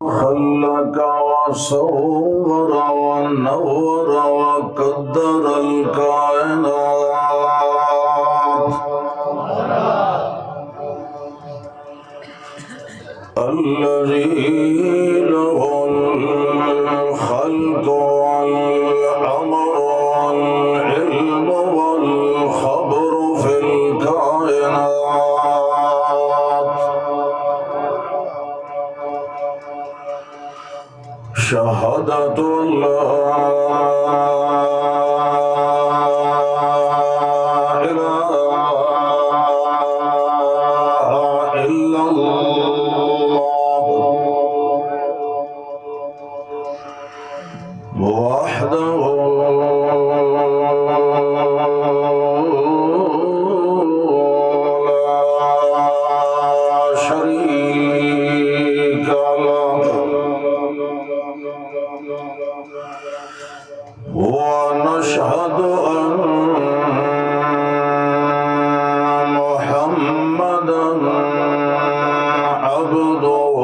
خلق وصور ونور وقدر الكائنات الذي له الخلق والأمر والعلم والخبر في الكائنات شهادة وحده لا شريك له ونشهد أن محمدا عبده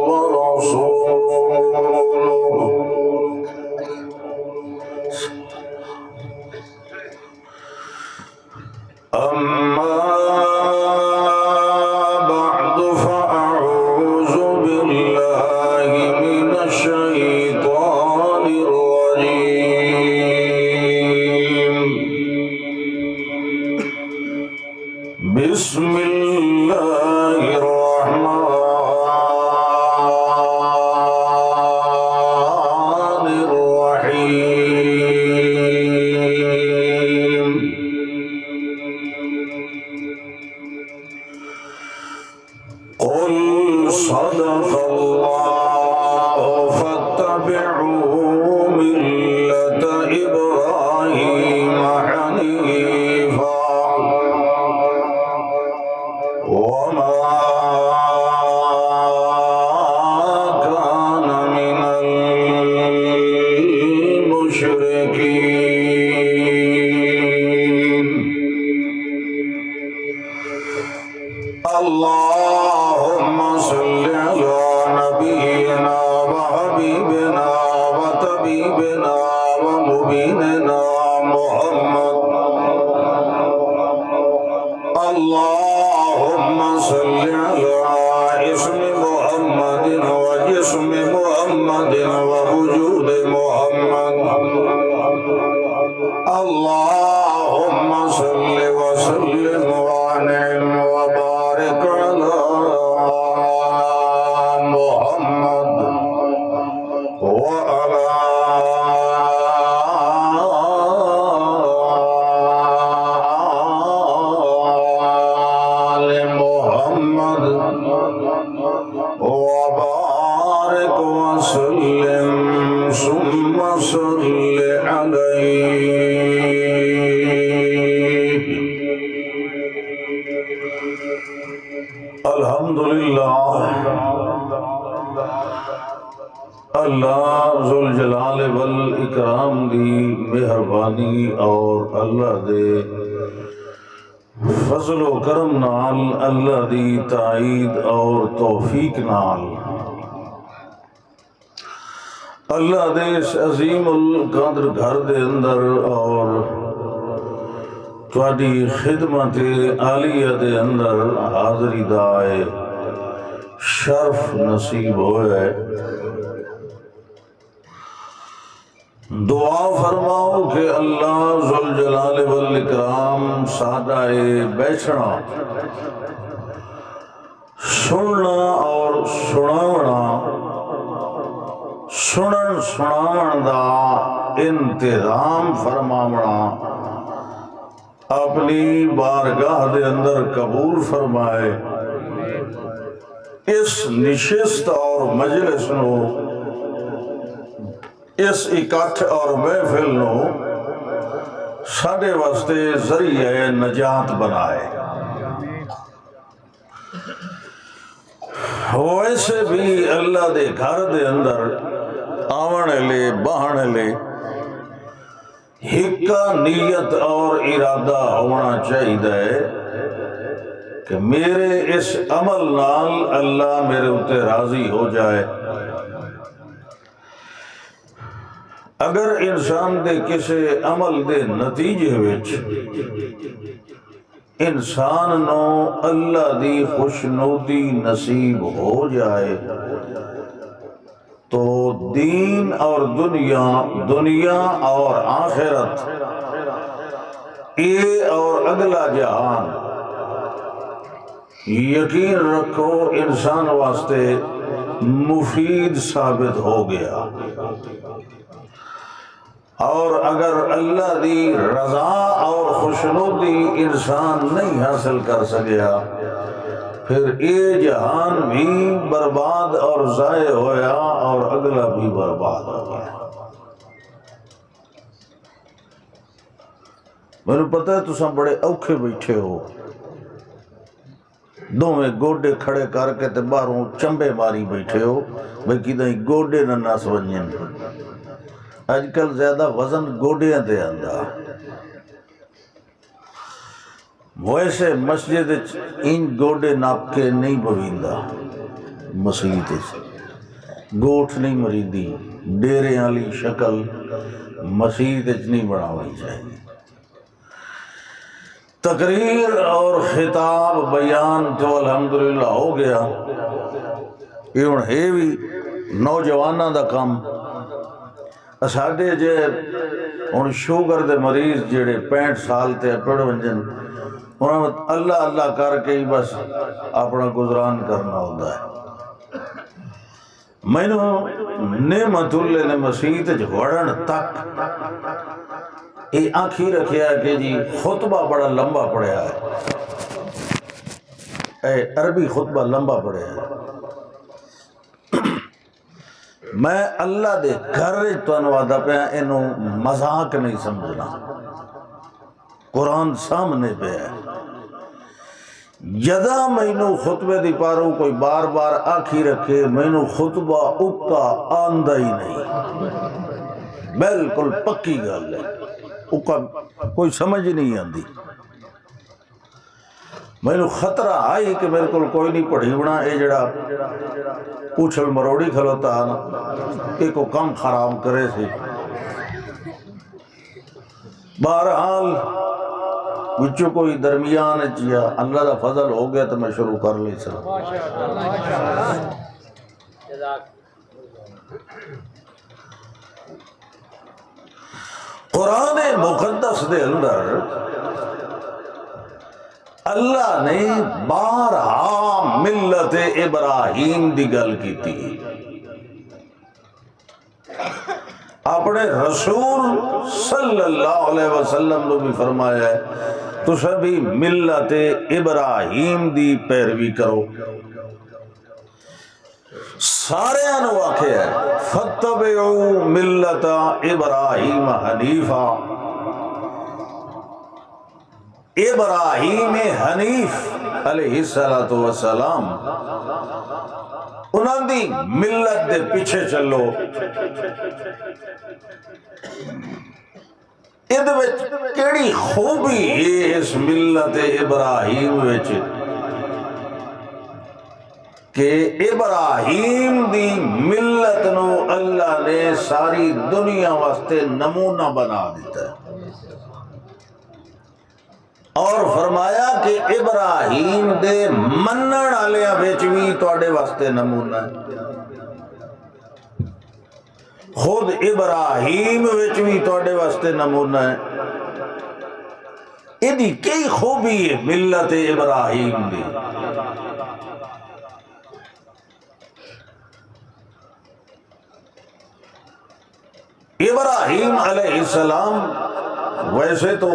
ورسوله أما بعد فأعوذ بالله من الشيطان الرجيم بسم الله الرحمن الرحيم قل صدق الله فاتبعوا ملة إبراهيم حنيفا وما كان من المشركين اللهم صل على نبينا وحبيبنا وطبيبنا ومبيننا محمد اللهم صل على اسم محمد وجسم محمد ووجود محمد اللهم صل وسلم وانعم وبارك على محمد وعلى آل محمد وبارك وسلم ثم صل عليه الحمدللہ اللہ ذوالجلال والاکرام دی مہربانی اور اللہ دے فضل و کرم نال اللہ دی تائید اور توفیق نال اللہ دے اس عظیم القدر گھر دے اندر اور تواڈی خدمت عالیہ دے اندر حاضری دائے شرف نصیب ہوئے دعا فرماؤ کہ اللہ ذوالجلال والاکرام سادائے بیٹھنا سننا اور سناونا سنن سنان دا انتظام فرماونا اپنی بارگاہ دے اندر قبول فرمائے اس نشست اور مجلس نو اس اکٹھ اور محفل نو ساڈے واسطے ذریعہ نجات بنائے ویسے بھی اللہ دے گھر دے اندر آونے لے بہنے لے ہکا نیت اور ارادہ ہونا چاہیے کہ میرے اس عمل نال اللہ میرے اتے راضی ہو جائے۔ اگر انسان دے کسے عمل دے نتیجے وچ انسان نو اللہ دی خوشنودی نصیب ہو جائے تو دین اور دنیا اور آخرت یہ اور اگلا جہان یقین رکھو انسان واسطے مفید ثابت ہو گیا۔ اور اگر اللہ دی رضا اور خوشنودی انسان نہیں حاصل کر سکیا پھر یہ جہان بھی برباد اور ضائع ہویا اور اگلا بھی برباد ہو گیا۔ میں نے پتہ ہے تساں بڑے اوکھے بیٹھے ہو، دوویں گوڈے کھڑے کر کے تے باہروں چمبے ماری بیٹھے ہو بھئی کدیں گوڈے نہ نس ونجن۔ آج کل زیادہ وزن گوڈیاں دے آندا، ویسے مسجد ان گوڈے ناپ کے نہیں بویندا، مسجد گوٹھ نہیں مریندی، ڈیرے والی شکل مسجد نہیں بناونی چاہیے۔ تقریر اور خطاب بیان تو الحمدللہ ہو گیا، یہ ہن ہے بھی نوجواناں دا کام۔ ساڈے جے ہن شوگر دے مریض جڑے 65 سال تے پڑھ ونجن انہاں اللہ اللہ کر کے ہی بس اپنا گزران کرنا ہوتا ہے۔ مینوں نعمت اللہ نے مسیح وڑن تک یہ آنکھی رکھیا کہ جی خطبہ بڑا لمبا پڑھیا ہے، عربی خطبہ لمبا پڑھیا ہے۔ میں اللہ دے گھر تانوں آدا پیا اینوں مذاق نہیں سمجھنا، قرآن سامنے پہ ہے۔ جدا مینوں خطبے دی پاروں کوئی بار بار آنکھی رکھے مینوں خطبہ اکا آندہ ہی نہیں، بالکل پکی گل ہے، اکا کوئی سمجھ نہیں آندی۔ مینوں خطرہ آئی کہ میرے کو کوئی نہیں پڑھی بنا، اے جڑا اچھل مروڑی کھلوتا نا ایک کو کم خراب کرے سے۔ بہرحال بچوں کوئی درمیان چیا اللہ دا فضل ہو گیا تو میں شروع کر لی سر۔ قرآن مقدس دے اندر اللہ نے بارہا ملت ابراہیم دی گل کی تھی، اپنے رسول صلی اللہ علیہ وسلم نے بھی فرمایا ہے تو سبھی ملت ابراہیم دی پیروی کرو۔ سارے انو آکھے ہے فَاتَّبِعُوا مِلَّتَ ابراہیم حنیفا، ابراہیم حنیف علیہ السلام انہاں دی ملت دے پیچھے چلو۔ ادھ وچ کیڑی خوبی ہے اس ملت ابراہیم وچ کہ ابراہیم دی ملت نو اللہ نے ساری دنیا واسطے نمونہ بنا دیتا ہے اور فرمایا کہ ابراہیم دے منن والیاں وچ وی تواڈے واسطے نمونہ ہے، خود ابراہیم وچ وی تواڈے واسطے نمونہ ہے۔ ایدی کئی خوبی ہے ملت ابراہیم دی۔ ابراہیم علیہ السلام ویسے تو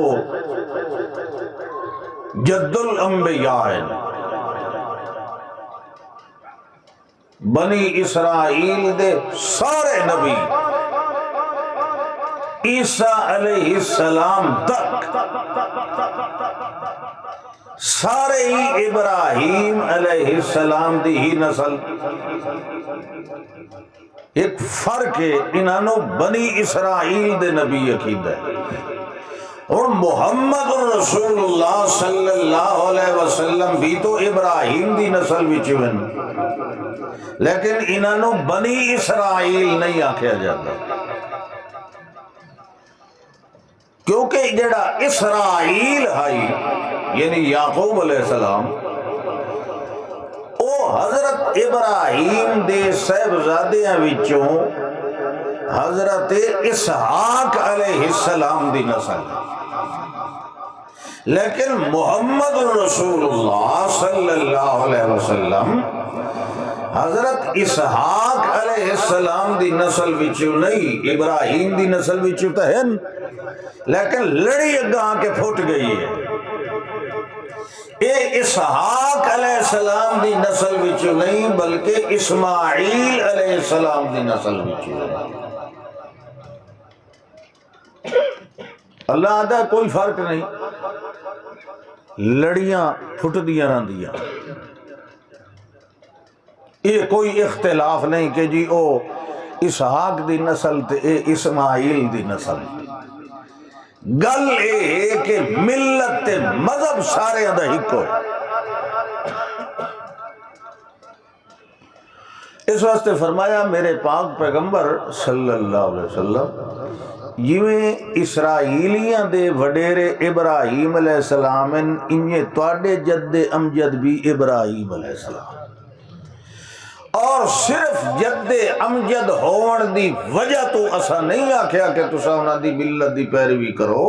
جد الانبیاء ہیں، بنی اسرائیل دے سارے نبی عیسیٰ علیہ السلام تک سارے ہی ابراہیم علیہ السلام دی ہی نسل۔ ایک فرق ہے انہوں بنی اسرائیل دے نبی عقیدہ ہے، اور محمد رسول اللہ صلی اللہ علیہ وسلم بھی تو ابراہیم دی نسل وچ ون، لیکن انہاں نو بنی اسرائیل نہیں آکھیا جاتا، کیونکہ جڑا اسرائیل ہے یعنی یعقوب علیہ السلام، او حضرت ابراہیم دے صاحبزادیاں وچوں حضرت اسحاق علیہ السلام دی نسل ہے، لیکن محمد رسول اللہ صلی اللہ علیہ وسلم حضرت اسحاق علیہ السلام دی نسل وچوں نہیں، ابراہیم دی نسل وچوں تو ہے، لیکن لڑی اگاں کے پھٹ گئی ہے۔ اے اسحاق علیہ السلام دی نسل وچوں نہیں بلکہ اسماعیل علیہ السلام دی نسل وچوں ہے۔ اللہ آدھا کوئی فرق نہیں، لڑیاں پھٹ دیاں رہن دیا، یہ کوئی اختلاف نہیں کہ جی او اسحاق دی نسل تے اے اسماعیل دی نسل، گل اے ہے کہ ملت تے مذہب سارے دا ہکو ہے۔ اس واسطے فرمایا میرے پاک پیغمبر صلی اللہ علیہ وسلم جویں اسرائیلیاں دے وڈیرے ابراہیم علیہ السلام انہیں تواڈے جد امجد بھی ابراہیم علیہ السلام، اور صرف جد امجد ہون دی وجہ تو اسا نہیں آکھیا کہ تسا انہاں دی ملت دی پیروی کرو،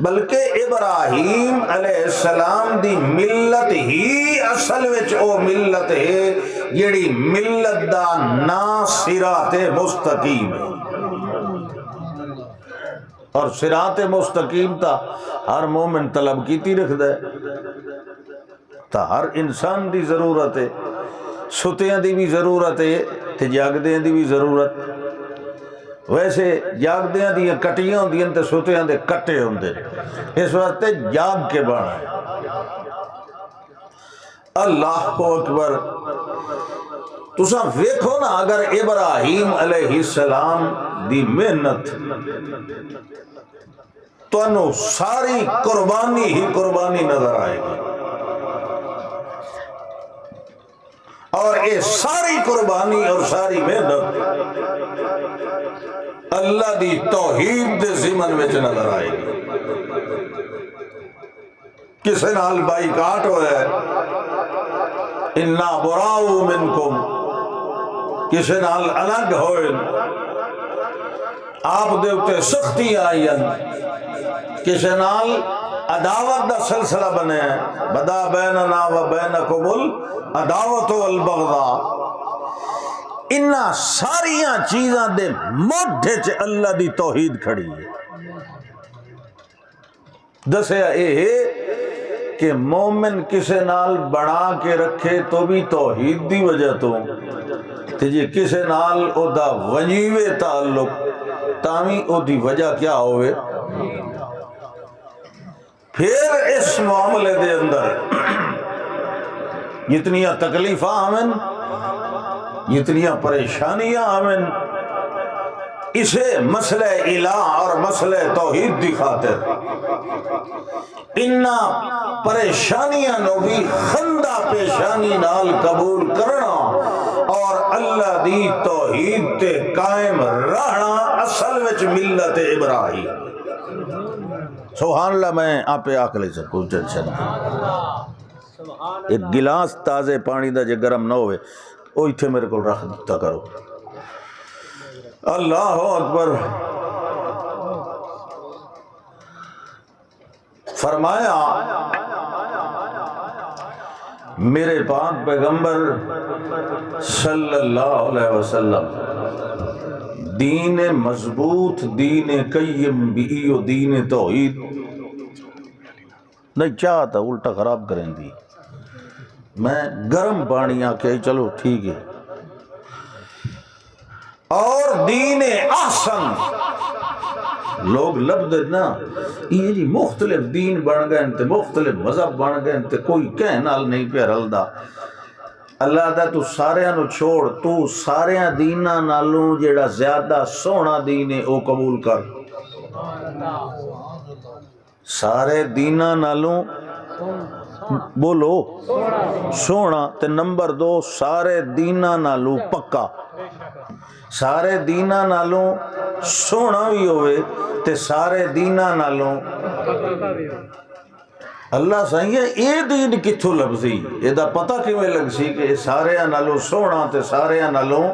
بلکہ ابراہیم علیہ السلام دی ملت ہی اصل وچ او ملت ہے جیڑی ملت دا نا صراط مستقیم ہے، اور صراط مستقیم تا ہر مومن طلب کیتی رکھدا ہے، تا ہر انسان دی ضرورت ہے، ستیاں دی بھی ضرورت ہے تے جاگدیاں دی بھی ضرورت، ویسے جاگدیاں دی کٹیاں ہوندیاں تے ستیاں دے کٹے ہوندے، اس واسطے جاگ کے بنا ہے۔ اللہ اکبر، تساں ویکھو نا اگر ابراہیم علیہ السلام دی محنت تانوں ساری قربانی ہی قربانی نظر آئے گی، اور یہ ساری قربانی اور ساری محنت اللہ دی توحید دے ضمن وچ نظر آئے گی۔ کسے نال بائیکاٹ ہوئے انا براء منکم، کسے نال الگ ہوئے، آپ دے اتے سختی آئی، کسے نال عداوت دا سلسلہ بنے، بدا بیننا و بینکم العداوت والبغضاء، انہاں ساریاں چیزاں دے موڈھے چ اللہ دی توحید کھڑی ہے۔ دسیا اے ہے کہ مومن کسے نال بنا کے رکھے تو بھی توحید دی وجہ تو، تے جی کسے نال او دا ونجیوے تعلق تاویں او دی وجہ کیا ہوئے۔ پھر اس معاملے دے اندر جتنیاں تکلیفاں آمن، جتنیاں پریشانیاں آمن، اسے مسئلہ الہ اور مسئلہ توحید دی خاطر انہاں پریشانیاں نو بھی خندہ پیشانی نال قبول کرنا اور اللہ دی توحید تے قائم رہنا اصل وچ ملت ابراہیم۔ سبحان اللہ، میں آپ آکھ لے سکوں ٹینشن ایک گلاس تازے پانی دا جے گرم نہ ہوئے وہ اتھے میرے کو رکھ دیتا کرو۔ اللہ اکبر۔ فرمایا میرے پاک پیغمبر صلی اللہ علیہ وسلم دین مضبوط، دین قیم بھی دین توحید نہیں چاہتا، الٹا خراب کریں دی۔ میں گرم پانی آکے چلو ٹھیک ہے، اور دین احسن لوگ لب دے نا یہ جی مختلف دین بن گئے تے مختلف مذہب بن گئے تے کوئی کہہ نال نہیں پہ رلدا۔ اللہ دا تو ساریاں نو چھوڑ، تو ساریاں دیناں نالوں جیڑا زیادہ سونا دین ہے او قبول کر۔ سارے دینہ نالوں بولو سونا، تے نمبر 2 سارے دینہ نالوں پکا، سارے دینہ نالوں سونا بھی ہوئے تے سارے دینہ نالوں اللہ سائیں اے دین کتھوں لفظی اے دا پتہ کیویں لگ سی کہ سارے نالوں سونا تے سارے نالوں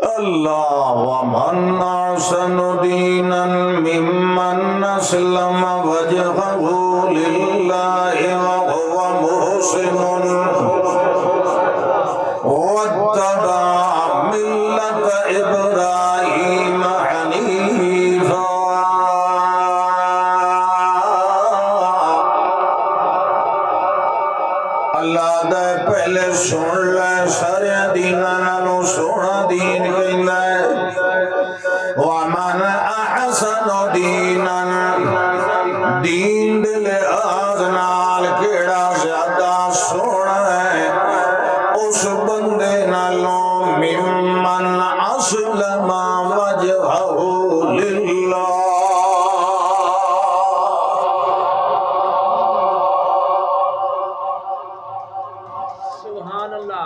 اللہ ومن احسن دینا ممن اسلم وجهه لله وهو محسن واتبع ملة ابراہیم حنیفا۔ اللہ دے پہلے سن لے سارے دیناں نالوں سونا دین کہندا ہے، ومن احسن دینا دین دے لحاظ نال کیڑا زیادہ سونا ہے اس بندے نالوں ممن اسلم وجهه للہ۔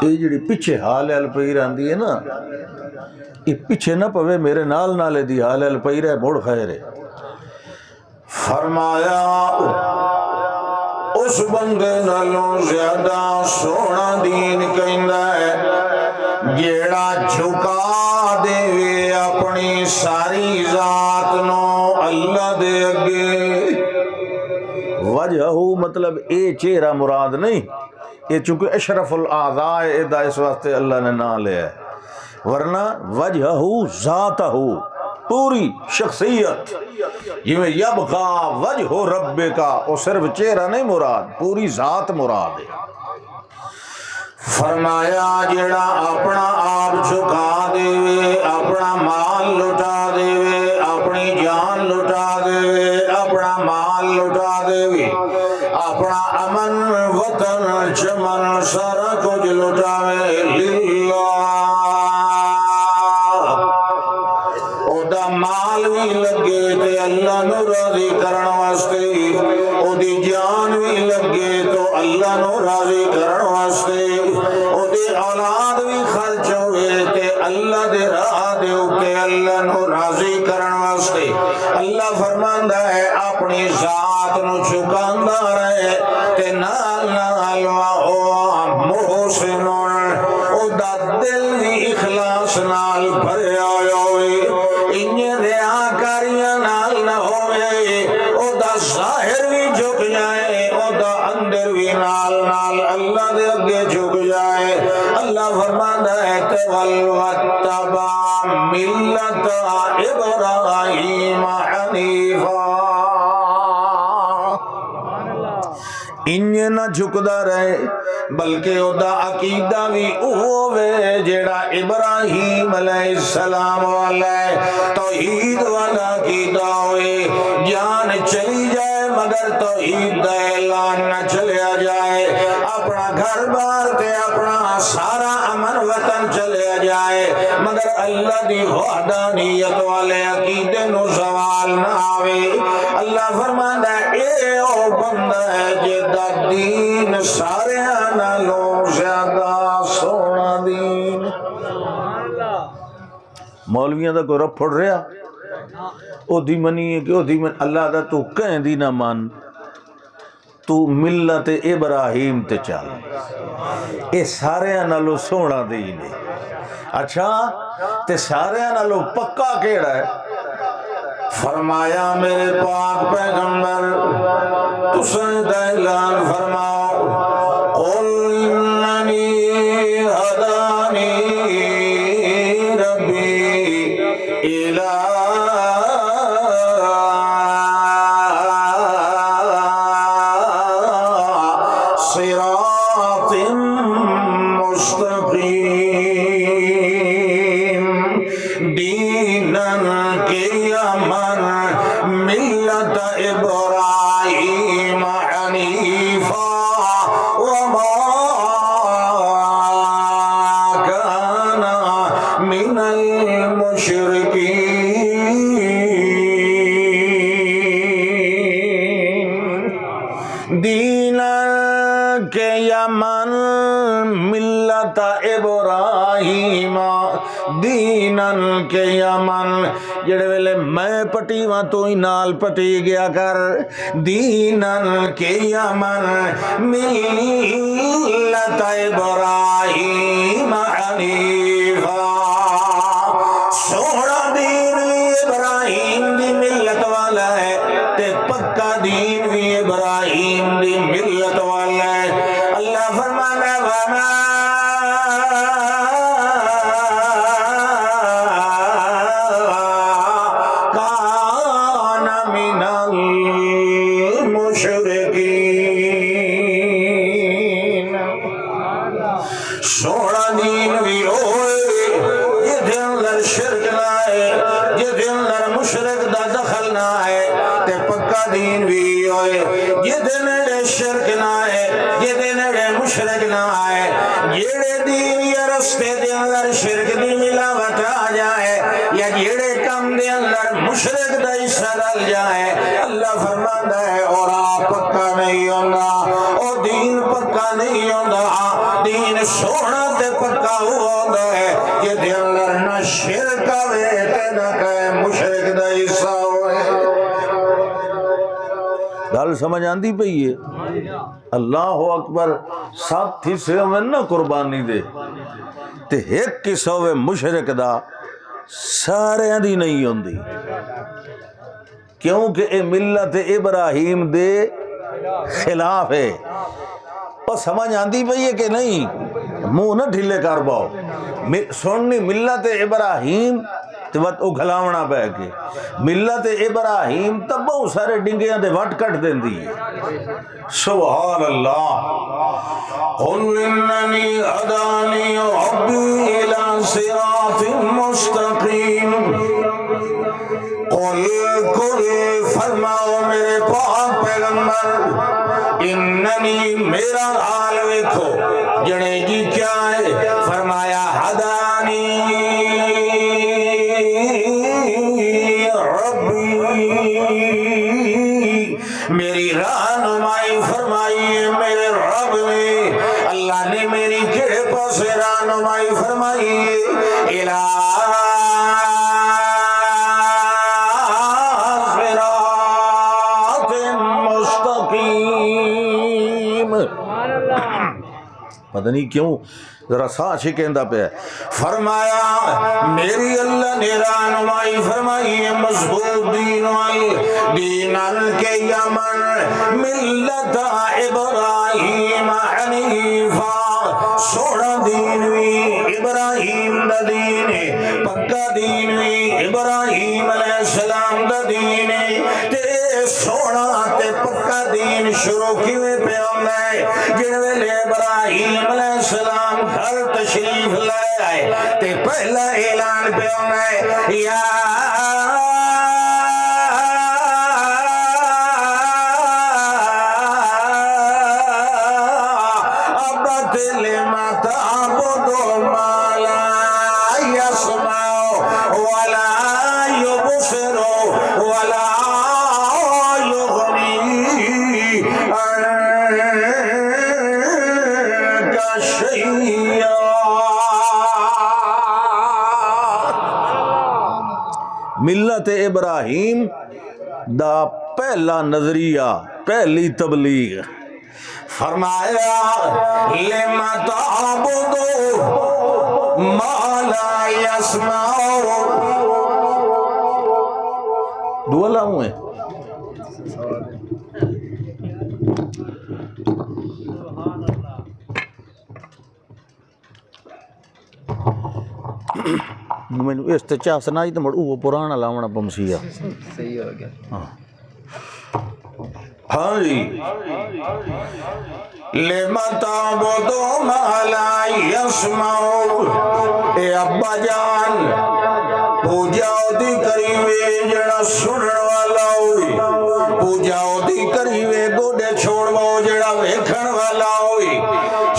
یہ جڑی پیچھے حال حل پئی رہندی ہے نا، یہ پیچھے نہ پوے میرے نال نالے دی حال حل پئی رہے بڑھ خیر ہے۔ فرمایا اس بندے نالوں زیادہ سونا دین کہندا ہے جیڑا جھکا دے اپنی ساری ذات نو اللہ دے اگے۔ وجہ مطلب اے چہرہ مراد نہیں، یہ چونکہ اشرف الاعضاء ادا اس واسطے اللہ نے نام لیا ہے، ورنہ وجہ ذاتہ پوری شخصیت، یہ یبقا وجہ رب کا، وہ صرف چہرہ نہیں مراد، پوری ذات مراد ہے۔ فرمایا جڑا اپنا آپ جھکا دے، اپنا مال لٹا دے، اپنی جان لٹا دے، اپنا مال لٹا دے، اپنا امن وطن چمن سارا کچھ لٹاوے للہ، او دا مال بھی لگے تے اللہ نو راضی کرن واسطے، او دی جان بھی لگے تو اللہ نو راضی کرن واسطے، او دی اولاد بھی خرچ ہوئے تے اللہ دے راہ دے اوتے اللہ نو راضی کرن واسطے۔ اللہ فرماندا ہے اپنی ذات نو چکاندا رہے تے نال نال او محسن، او دا دل بھی اخلاص نال بھریا ہوئے، انج ریاکاریاں نال نہ ہوئے، او دا ظاہر بھی جھک جائے، او دا اندر بھی نال نال اللہ دے اگے جھک جائے۔ اللہ فرماندا ہے وَاتَّبَعَ مِلَّةَ إِبْرَاهِيمَ حَنِيفًا، انج نہ جھکدا رہے بلکہ او دا عقیدہ بھی ہووے جیڑا ابراہیم علیہ السلام والا توحید والا عقیدہ ہوئے، جان چلی جائے مگر توحید دا اعلان نہ چلیا جائے، اپنا گھر بار تے اپنا سارا امن وطن چلیا جائے مگر اللہ دی وحدانیت والے عقیدے نو سوال نہ آوے۔ اللہ فرماندا ہے اے او بندہ ہے جدا دین سارے نالوں زیادہ سونا دین۔ مولویاں دا کوئی رب پھڑ رہا او دی منی ہے کہ او دی من اللہ دا تو کہیں دی نہ مان، تو ملت ابراہیم تے چل، اے سارے نالوں سونا دین ہے۔ اچھا تے سارے نالوں پکا کیڑا ہے؟ فرمایا میرے پاک پیغمبر تسیں دا اعلان فرماؤ، قل اننی ہدانی ربی الی صراط مستقیم دیناً قیماً ملت ابراہیم حنیفا وما کان من المشرکین۔ ابراہیم دینن کے یمن جڑے ویلے میں پٹیواں تو ہی نال پٹی گیا کر دینن کے یمن ملت ابراہیم حنیفا سونا دین بھی ابراہیم دی ملت والا ہے تے پکا دین بھی ابراہیم دی ملت والا ہے اللہ فرمانا وما دین بھی ہوئے جدے نڑے شرک نہ ہے جدے نڑے مشرک نہ آئے جیڑے دین یا رستے دے اندر شرک دی ملاوٹ آ جائے یا جیڑے کم دے اندر مشرک دا حصہ ڈل جائے اللہ فرماتا ہے اور آپ پکا نہیں ہونا اور دین پکا نہیں ہونا دین سونا تے پکا ہوتا ہے جدے اندر نہ شرک آوے تے نہ کہے مشرک دا حصہ ہوئے گل سمجھ آندی پئی ہے اللہ اکبر سات حصے میں نہ قربانی دے تے ایک حصہ ہوئے مشرک دا سارے دی نہیں ہوندی کیونکہ اے ملت ابراہیم دے خلاف ہے اور سمجھ آندی پئی ہے کہ نہیں منہ نہ ڈھیلے کر باؤ سننی ملت ابراہیم تو وقت اگھلاونا پہ کے ملت ابراہیم تب بہت سارے ڈنگیاں دے وٹ کٹ دیں دی سبحان اللہ قل اننی ہدانی ربی الى صراط مستقیم قل فرماؤ میرے پاک پیغمبر اننی میرا حال ویکھو جڑے جی کیا ہے فرمایا ہدانی میری رہنمائی فرمائی ہے میرے رب نے اللہ نے میری کہے پاس رہنمائی فرمائی ہے الہ صراط مستقیم پتہ نہیں کیوں ذرا سا شکندہ پہ ہے فرمایا میری اللہ نے رہنمائی فرمائی ہے مضبوط دین والی دینن کے یمن ملت ابراہیم حنیفا سونا دین بھی ابراہیم دا دین ہے پکا دین بھی ابراہیم علیہ السلام دا دین ہے تے سونا تے پکا دین شروع کیویں پہ ہونا ہے جن ویلے ابراہیم علیہ السلام گھر تشریف لے آئے تے پہلا اعلان پہ ہونا ہے یا ابت لما تعبدو ما لا يسمع ولا يبصر ولا ملت ابراہیم دا پہلا نظریہ پہلی تبلیغ فرمایا لما تعبدو ما لا يسمع دعا لاؤں ہے میں نے اس تے چاہ سنائی تو مڑ وہ پرانا لاؤنا پمسیا صحیح ہو گیا ہاں جی لما تعبدو ما لا يسمع اے ابا جان پوجا دی کریوے جڑا سنن والا ہوئی پوجا دی کریوے گوڑے چھوڑ وہ جڑا ویکھن والا ہوئی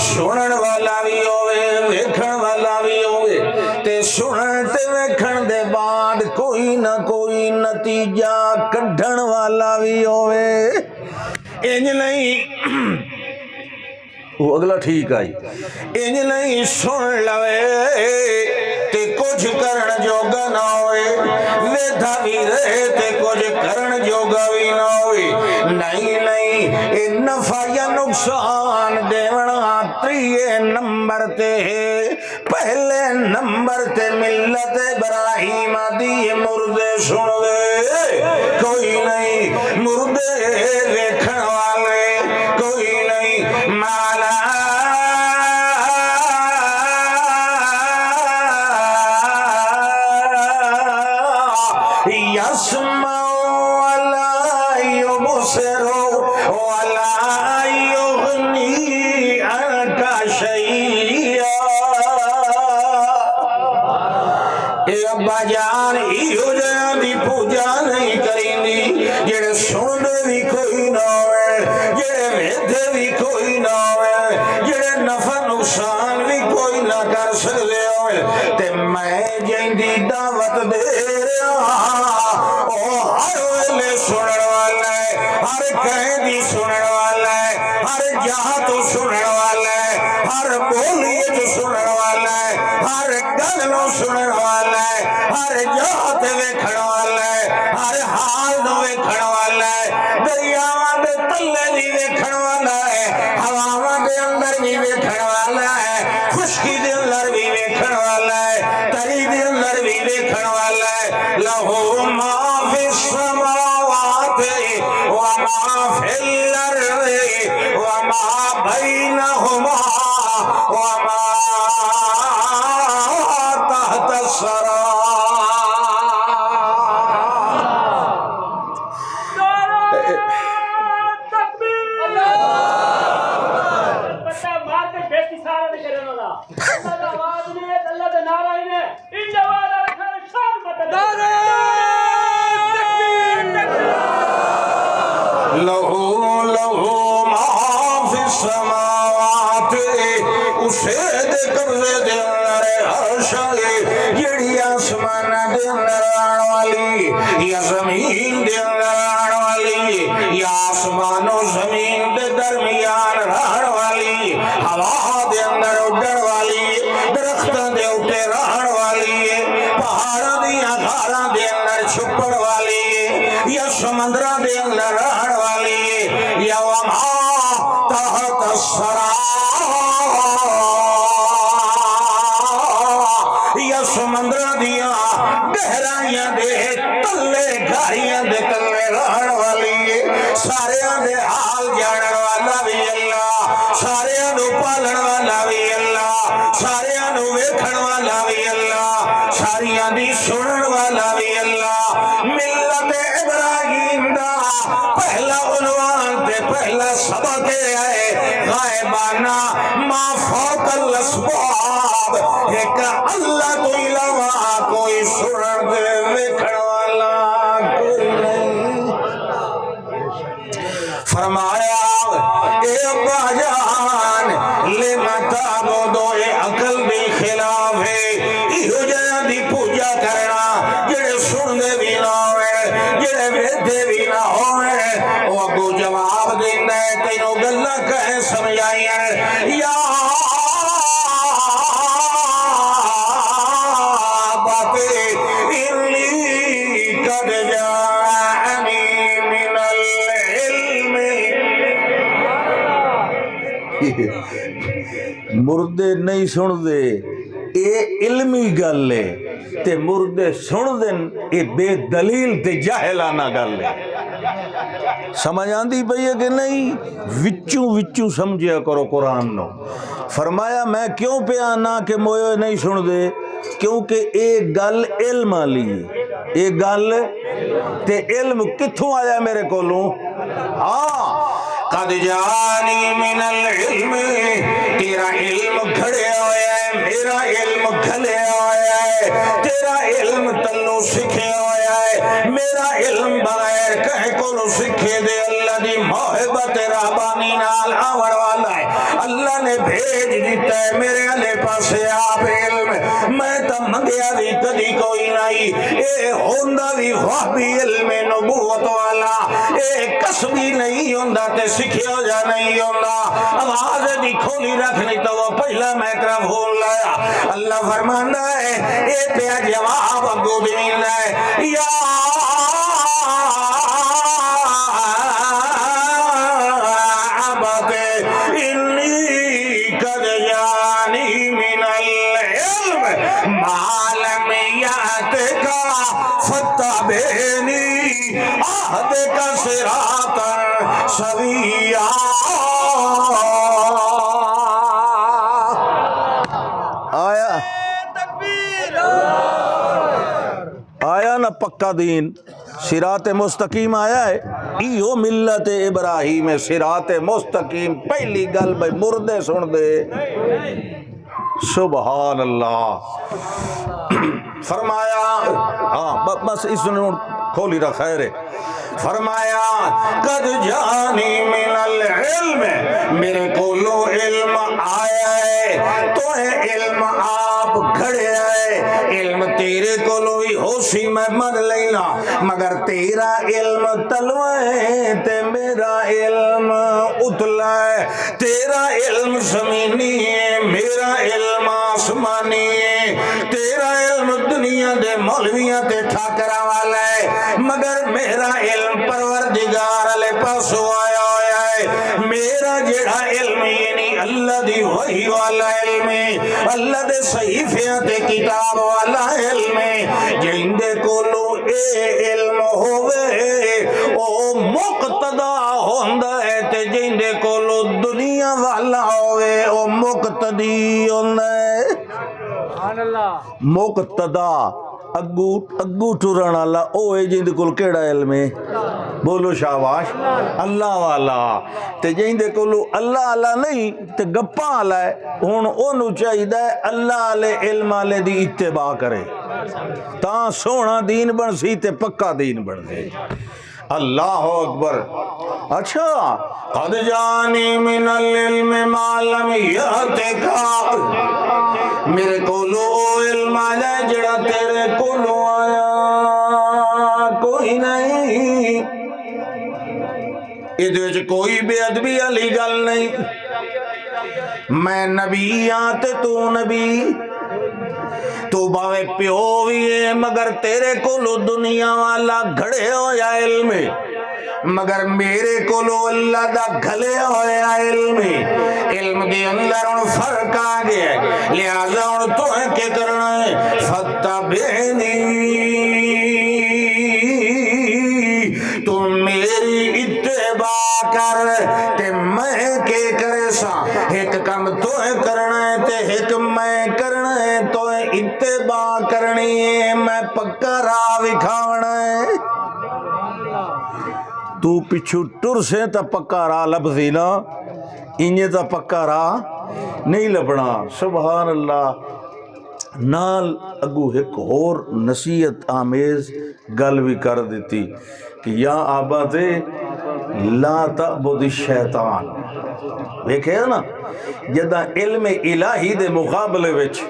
سنن والا بھی ہوئے ویکھن والا بھی ہوئے تے سنن تے ویکھن دے بعد کوئی نہ کوئی نتیجہ کڈھن والا بھی ہوئے انج نہیں وہ اگلا ٹھیک آئی انج نہیں سن لوے تے کچھ کرن جوگا نہ ہوئے ویدھا بھی رہے تے کچھ کرن جوگا بھی نہ ہوئے نہیں نہیں اے نفع یا نقصان دیونا تریے نمبر تے پہلے نمبر تے ملت ابراہیم دی مردے سن دے کوئی نہیں مردے دیکھن والے کوئی نہیں مالا يسمع ولا يبصر ولا يغني عنك شيئا اے ابا جان ایو جان دی پوجا نہیں کرینی جڑے سن بھی کوئی نہ ہوئے جڑے ویدے بھی کوئی نہ ہوئے جڑے نفع نقصان بھی کوئی نہ کر سکتے ہوئے تے میں جیندی دعوت دے سننے والا ہے ہر قیدی سننے والا ہے ہر جہاں تو سننے والا ہے ہر بولی تو سننے والا ہے ہر گل نو سننے والا ہے ہر جہاں تے ویکھن والا ہے ہر حال نو ویکھن والا ہے دریاواں دے تلے دی ویکھن والا ہے ہواواں دے اندر بھی ویکھن والا ہے خشکی دے اندر بھی ویکھن والا ہے تری دے اندر بھی ویکھن والا ہے لہو ما فی السماوات وما فی الارض وما بینہما وما تحت الثری لہو لہو ما فی السماوات اسے دے قبضے دے اندر عرش جڑی آسمان دے اندر آن والی یا زمین دے اندر آن والی یا آسمان و زمین دے درمیان رہن والی ہوا دے اندر اڈن والی درختوں دے اوپر رہن والی پہاڑاں دیاں غاراں دے اندر چھپن والی یا سمندراں دے اندر رہن والی یا وما تحت الثری یا سمندراں دیاں گہرائیاں دے تلے گہرائیاں دے تلے رہن والی ساریاں دے حال جانن والا بھی اللہ ساریاں نو پالن والا بھی اللہ ساریاں نو ویکھن والا بھی اللہ ساریاں دی سنن والا بھی اللہ ملت ابراہیم دا پہلا عنوان تے پہلا سبق ہے غائبانہ ما فوق الاسباب ایک اللہ تو علاوہ کوئی سنن دے ویکھن والا کوئی نہیں فرمایا اے ابا جان لما تعبدو اے عقل بھی خلاف ہے ایہو جہاں دی پوجا کرنا جڑے سن دے بھی نہ ہوئے جڑے ویدے بھی نہ ہوئے وہ اگو جواب دینا ہے تینوں گلہ کہیں سمجھائیں یا باتے انی قد جاءنی من العلم مردے نہیں سن دے اے علمی گل ہے تے مردے سن دن اے بے دلیل تے جاہلانہ گل ہے سمجھ آندی پئی ہے کہ نہیں وچوں سمجھیا کرو قرآن نو فرمایا میں کیوں پہ آنا کہ موئے نہیں سن دے کیونکہ اے گل علم آلی اے گل تے علم کتھوں آیا میرے کولوں قد جانی من العلم تیرا علم کھڑے ہویا ہے میرا علم کھلے ہویا ہے تیرا علم تنو سکھے ہویا ہے میرا علم بغیر کہہ کو سکھے دے اللہ دی محبت ربانی نال آور والا ہے اللہ نے بھیج دیتا ہے میرے علی پاسے آپ علم میں تا منگیا بھی کدی کوئی نہیں اے ہوندہ بھی وحبی علم نبوت والا اے کسبی نہیں ہوندہ تے سکھیا جا نہیں ہوندہ آواز دی کھولی رکھنی تو وہ پہلا میکروفون لایا اللہ فرمانا ہے اے پیا جواب اگو دین ہے یا عبد انی قد جانی من العلم ما لم یأتک فتبعنی اہدک صراطا سویا آیا نا پکا دین صراط مستقیم آیا ہے ایو ملت ابراہیم صراط مستقیم پہلی گل بھائی مردے سن دے سبحان اللہ فرمایا ہاں بس اس نے کھولی رکھا ہے فرمایا قد جانی من العلم میرے کو لو علم آیا ہے تو علم آپ گھڑے ہے علم تیرے کو لو ہی ہوشی میں من لینا مگر تیرا علم تلوے تے میرا علم اتلا ہے تیرا علم زمینی ہے میرا علم آسمانی ہے تیرا علم دنیا دے مولویاں تے ٹھاکرا والا ہے مگر میرا علم پروردگار علیہ پاسو آیا ہویا ہے میرا جڑا علم یعنی اللہ دی وحی والا علم اللہ دے صحیفیاں تے کتاب والا علم جندے کولو اے علم ہوئے او مقتدا ہوندہ ہے تے جندے کولو دنیا والا ہوئے او مقتدی ہوندہ ہے مقتدا اگو ٹرن والا او ہے جن دے کول کیڑا علم ہے بولو شاباش اللہ والا تے جن دے کول اللہ والا نہیں تے گپاں والا ہے ہن اونوں چاہیدا ہے اللہ والے علم والے دی اتباع کرے تاں سونا دین بن سی تے پکا دین بن سی اللہ اکبر اچھا قد جانی من العلم ما لم یأتک میرے کولو علم آیا جڑا تیرے کولو آیا کوئی نہیں ادھے کوئی بے ادبی علی گل نہیں میں نبی آتے تو نبی تو باوے پیو بھی ہے مگر تیرے کولو دنیا والا گھڑے ہویا علم مگر میرے کولو اللہ دا گھلے ہویا علم علم دے اندر ان فرق آگے ہے لہذا ان تو ہے کہ کرنا ہے فتبعنی تم میری اتباع کر تے میں کے کرے سا ایک کم تو ہے کرنا ہے تے ایک میں کرنا ہے تو ہے اتباع کرنی ہے میں پکا راہ وکھاونا ہے تو پچھو ٹر سے تا پکا راہ لبزی نا انہیں تا پکا راہ نہیں لبنا سبحان اللہ نال اگو ایک اور نصیحت آمیز گل بھی کر دیتی کہ یا آبادے لا تعبد الشیطان دیکھے نا جدہ علم الہی دے مقابلے وچ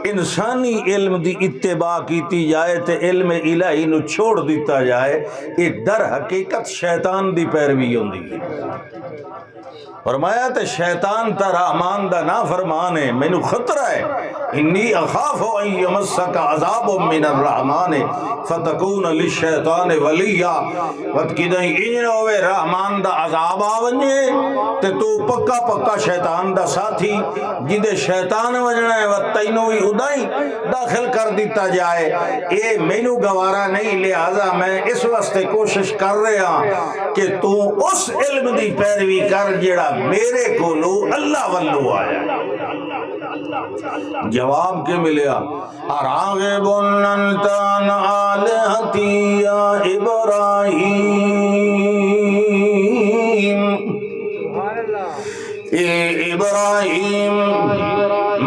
انسانی علم دی اتباع کیتی جائے تے علم الہی نو چھوڑ دیتا جائے یہ در حقیقت شیطان دی پیروی ہوندی ہے فرمایا تے شیطان تا رحمان دا نا فرمان ہے میں نو خطرہ ہے انی اخاف ان یمسک عذاب من الرحمن فتکون للشیطان ولیہ وقت کی دیں انجن ہوئے رحمان دا عذاب آونجے تے تو پکا پکا شیطان دا ساتھی جدے شیطان وجنا ہے وقت تینوی ادائیں داخل کر دیتا جائے اے میں نو گوارا نہیں لہذا میں اس وقت کوشش کر رہا کہ تو اس علم دی پیروی کر جڑا میرے کولو اللہ والو آیا جواب کے ملیا اراغب انت عن آلہتی یا ابراہیم اے ابراہیم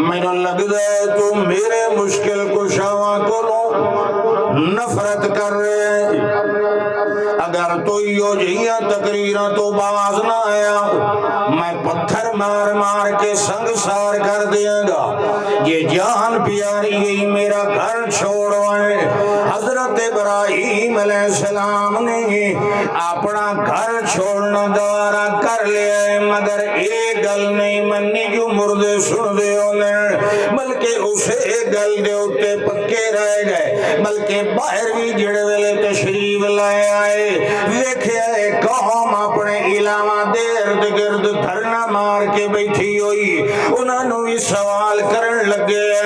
میں لگ دے تو میرے مشکل کو شاوہ کولو نفرت کر رہے اگر تو یو جہیاں تقریراں تو باز نہ آیا میں پتھر مار مار کے سنگ سار کر دیاں گا یہ جان پیاری گئی میرا گھر چھوڑو ہے حضرت ابراہیم علیہ السلام نے اپنا گھر چھوڑنا دوارا کر لیا ہے مگر ایک گل نہیں منی جو مردے سن دے انہیں بلکہ اسے گل دے ہوتے پکے رہ گئے بلکہ باہر بھی جڑے ویلے تشریف لائے آئے دیکھے آئے قوم اپنے علاوہ دیر گرد دھرنا مار کے بیٹھی ہوئی انہوں نے بھی سوال کرن لگے ہیں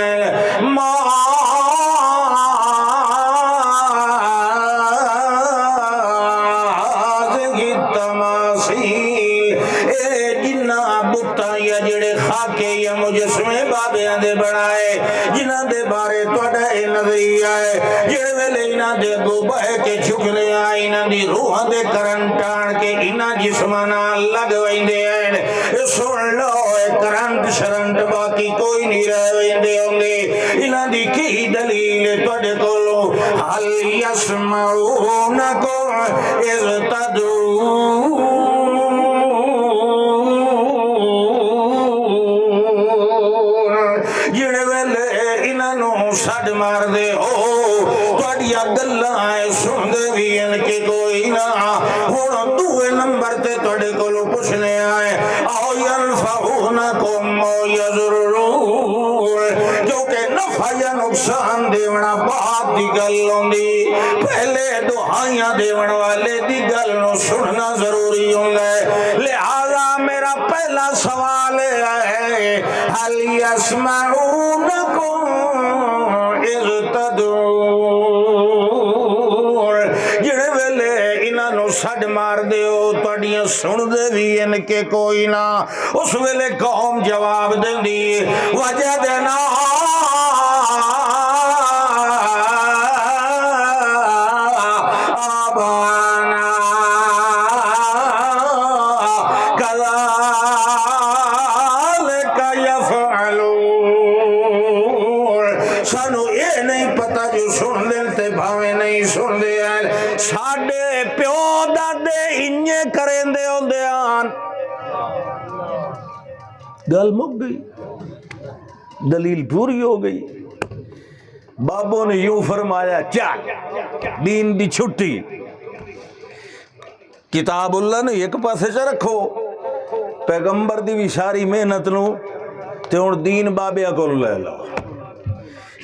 جڑے خاکے یا مجسمے بابیاں دے بنائے جنہاں دے بارے توڑا اے نظریہ ہے جڑے ویلے انہاں دے گو بہے کے چھکنے آئے انہاں دی روحاں دے کرنٹ آن کے انہاں جسمانا لگ ویندے ہیں سن لو اے کرنٹ شرنٹ باقی کوئی نہیں رہ ویندے ہوں گے انہاں دی کی دلیل توڑے کولو حل یسمعونکم اذ تدعون جڑے ویلے انہوں سڈ مار دے ہو تھوڑیاں گلاں آئے سن دے بھی ان کے کوئی نہ ہن دوے نمبر تے تھوڑے کولوں پوچھنے آئے او ینفعونکم او یضرون کیونکہ نفع یا نقصان دیونا بات دی گل ہوندی پہلے دعائیاں دیون والے دی گل نو سننا ضروری ہوندا ہے لہذا میرا پہلا سوال ہے حل یسمعونکم اذ تدعون جڑے ویلے انہاں نو سڈ مار دیو تہاڈیاں سن دے بھی ان کے کوئی نہ اس ویلے قوم جواب دیندی وجدنا سانو یہ نہیں پتا جو سن دیں تے بھاویں نہیں سن دے ہیں ساڈے پیو دادے انجے کریں دے ہوں دے آن گل مک گئی دلیل پوری ہو گئی بابوں نے یوں فرمایا چل دین دی چھٹی کتاب اللہ نے ایک پاسے چ رکھو پیغمبر دی بھی ساری محنت نو تے ہن دین بابیا کو لے لو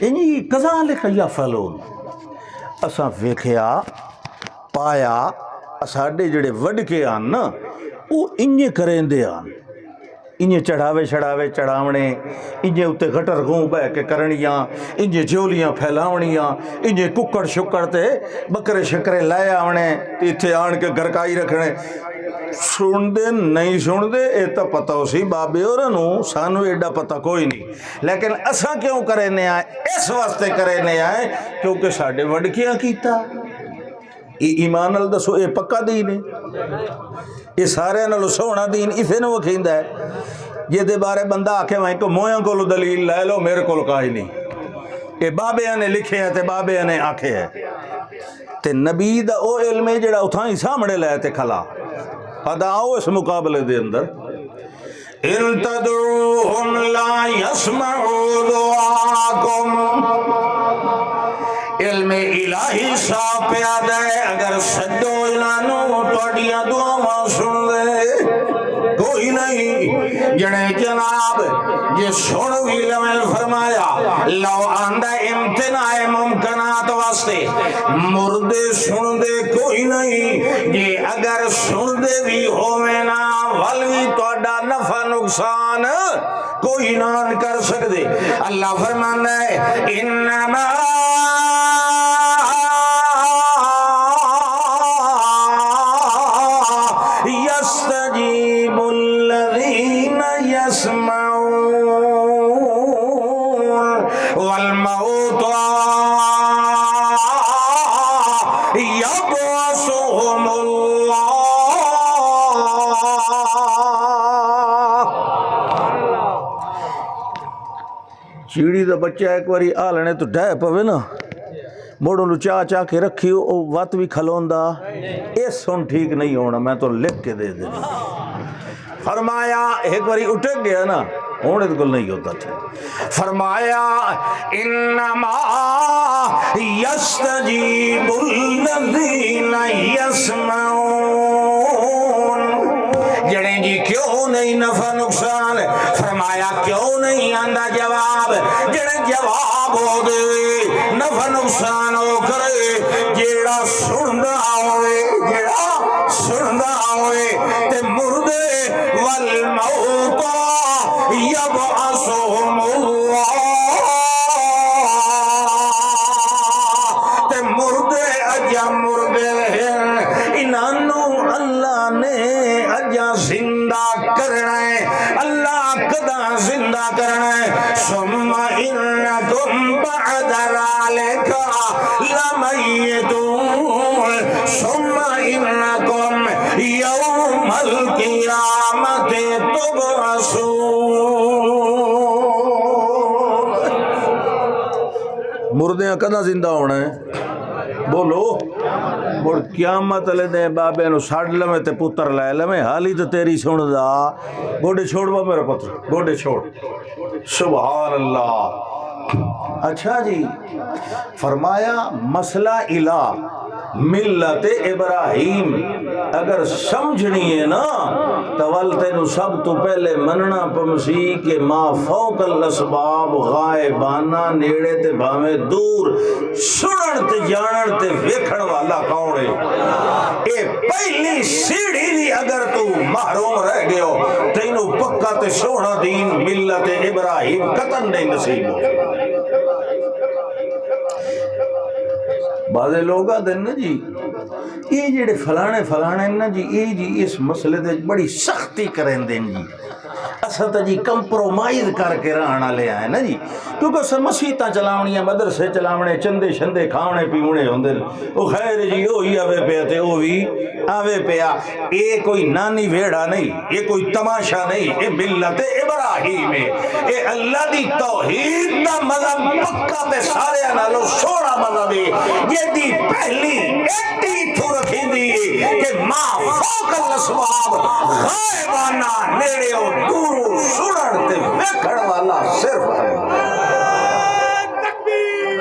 انہی کذالک یفعلون اساں ویکھیا پایا ساڈے جڑے وڈ کے آن نا او انجے کریں دے آن انجے چڑھاوے چڑھاونے انجے اتے گھٹر گوں بہ کے کرنیاں انجے جولیاں پھیلاونیاں انجے ککڑ شکڑ تے بکرے شکرے لائے آونے ایتھے آن کے گھرکائی رکھنے سن دے نہیں سن دے اے تا پتہ ہو سی بابے اور نو سانو ایڈا پتہ کوئی نہیں لیکن اساں کیوں کرنے آئے اس واسطے کرنے آئے کیونکہ ساڈے وڈ کیا کیتا ایمان ال دسو اے پکا دین ہے یہ سارے نالو سونا دین اسے نو وکھیندا ہے یہ دے بارے بندہ آکھے وہیں کو مویاں کو دلیل لے لو میرے کو کائی نہیں یہ بابے نے لکھے ہیں تے بابے نے آکھے ہے تے نبی دا او علم ہے جڑا اتھاں ہی سامنے لے تے کھلا ادا آؤ اس مقابلے دے اندر ان تدعوہم لا یسمعوا دعاکم علم الہی صاحب پیادا ہے اگر سجدو الانو توڑیاں دعاواں سن دے کوئی نہیں جنے جناب یہ سن بھی لمل فرمایا لو آندہ امتناع ممکنات واسطے مردے سن دے کوئی نہیں یہ اگر سن دے بھی ہوئے نا والوی توڑا نفع نقصان کوئی نہ کر سکتے اللہ فرمانا ہے انما يستجيب الذين يسمعون والموتى يبعثهم الله چیڑی دا بچہ ایک باری آلنے تو ڈھائے پوے نا موڑوں نو چاہ چاہ کے رکھی او وات بھی کھلوندا اے سن ٹھیک نہیں ہونا میں تو لکھ کے دے دے فرمایا ایک باری اٹھک گیا نا ہوں اس گل نہیں ہوتا تھا فرمایا انما یستجیب الذین یسمعون جڑیں جی کیوں نہیں نفع نقصان فرمایا کیوں نہیں آندا جواب جڑیں جواب ہو دے نفع نقصان ہو کرے جیڑا سندا ہوئے تے مردے والموتى يبعثهم الله تے مردے اجا مردے انہوں اللہ نے اجا زندہ کرنا ہے اللہ کدا زندہ کرنا ہے ثم انکم بعد ذلك لمیتون ثم انکم یوم القیامت تبعثون مردیاں کدا زندہ ہونا ہے بولو مڑ قیامت لے دے بابے نو ساڑ لمے تے پتر لے لمے حالی تو تیری سن دا گوڑے چھوڑ با میرا پتر گوڑے چھوڑ سبحان اللہ اچھا جی فرمایا مسئلہ الہ ملت ابراہیم اگر سمجھنی ہے نا تولتے نو سب تو پہلے مننا پمسی کہ ما فوق الاسباب غائبانہ نیڑے تے بھامے دور سنن تے جانن تے ویکھن والا کون ہے اے پہلی سیڑھی دی اگر تو محروم رہ گئے ہو تینو پکا تے سونا دین ملت ابراہیم قطن نہیں نصیب ہو بعض لوگ آدھے نا جی یہ جڑے فلانے نا جی یہ جی اس مسئلے دے بڑی سختی کریں دیں جی اصل تو جی کمپرومائز کر کے رہنا لے آئے نا جی کیونکہ سر مسیحتاں چلاونیاں مدرسے چلاونے چندے شندے کھاونے پیونے ہوندے وہ خیر جی وہی آوے پیا تے وہ بھی آوے پیا یہ کوئی نانی ویڑا نہیں یہ کوئی تماشا نہیں یہ ملت ابراہیم ہے یہ اللہ دی توحید دا مذہب پکا تے سارے نالو سونا مذہب ہے یہ دی پہلی ایٹی تو رکھی دی کہ ما فوق الاسباب غائبانہ نیڑے و دور سنن تے ویکھن والا صرف تکبیر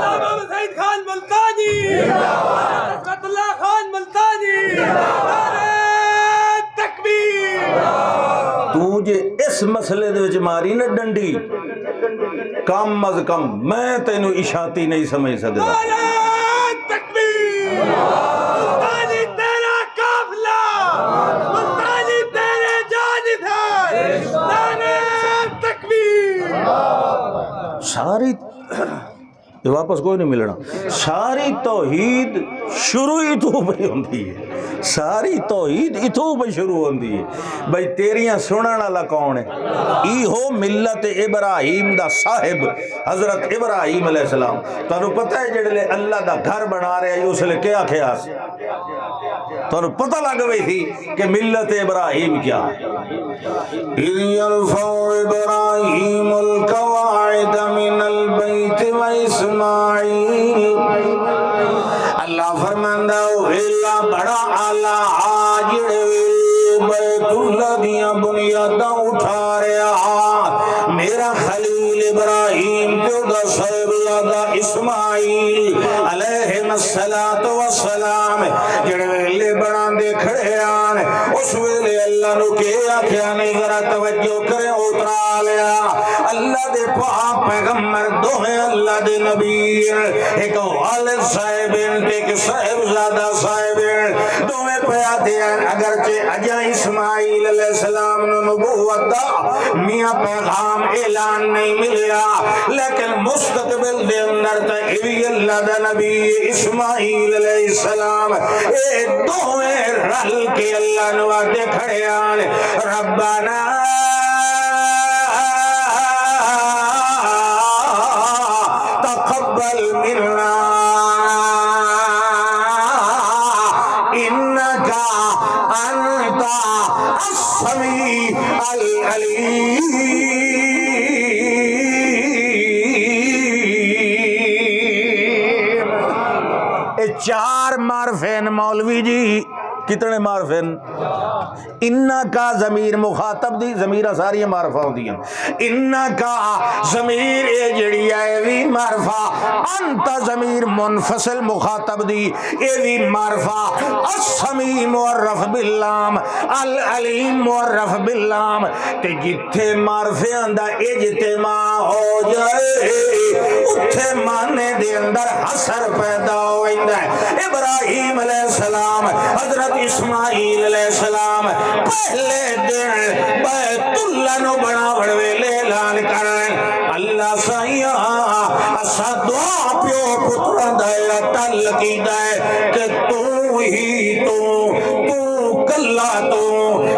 امام سعید خان ملتانی رحمت اللہ خان ملتانی نعرہ تکبیر تو جے اس مسئلے دے وچ ماری نہ ڈنڈی کم از کم میں تینو اشاعتی نہیں سمجھ سکدا نعرہ تکبیر ملتانی تیرا قافلہ ملتانی تیرے جانب ہے نعرہ تکبیر ساری یہ واپس کوئی نہیں ملنا ساری توحید شروع ہی تو پہ ہوندی ہے ساری توحید اتھوں پہ شروع ہوندی ہے بھئی تیریاں سنن والا کون ہے ای ہو ملت ابراہیم دا صاحب حضرت ابراہیم علیہ السلام تانوں پتہ ہے جڑے لے اللہ دا گھر بنا رہے ہیں اس لے کیا خیاس تانوں پتہ لگ گئی تھی کہ ملت ابراہیم کیا ہے اِذْ يَرْفَعُ إِبْرَاهِيمُ الْقَوَاعِدَ مِنَ الْبَيْتِ وَإِسْمَاعِيلُ اللہ فرماندہ اللہ بڑا آلہ آجڑے بیت اللہ دیاں بنیاداں اٹھا رہا میرا خلیل ابراہیم جو دا صاحب زادہ اسماعیل علیہ السلام جڑے ویلے بڑا دے کھڑے آن اس ویلے اللہ نو کے آکھیا نہیں ذرا توجہ کریں اترا لیا اللہ دے پاک پیغمبر دوہیں اللہ دے نبی ایک والد صاحبین ایک صاحب زادہ صاحبین دوہیں پیاتے ہیں اگرچہ اجا اسماعیل علیہ السلام نو نبوت دا میاں پیغام اعلان نہیں ملیا لیکن مستقبل دے اندر تقوی اللہ دا نبی اسماعیل علیہ السلام اے دوہیں رل کے اللہ نواتے کھڑے آن ربنا تقبل منا انك انت السميع العليم چار معرفین مولوی جی، کتنے معرفین؟ انا کا ضمیر مخاطب دی، ضمیر ساری معرفہ ہوندی ہیں، انا کا ضمیر اے جڑی ہے وی معرفہ، انت ضمیر منفصل مخاطب دی اے وی معرفہ، السمیع معرف باللام، العلیم معرف باللام، تے جتھے معرفیاں دا اجتماع ہو جائے اتھے معنی دے اندر حسر پیدا ہو جائے۔ ابراہیم علیہ السلام، حضرت اسماعیل علیہ السلام پہلے دن بیت اللہ نو بنا ویلے اعلان کرن، اللہ سائیاں اسا دعا پیو پتراں دا تل کیتا ہے کہ تو ہی تو کلا تو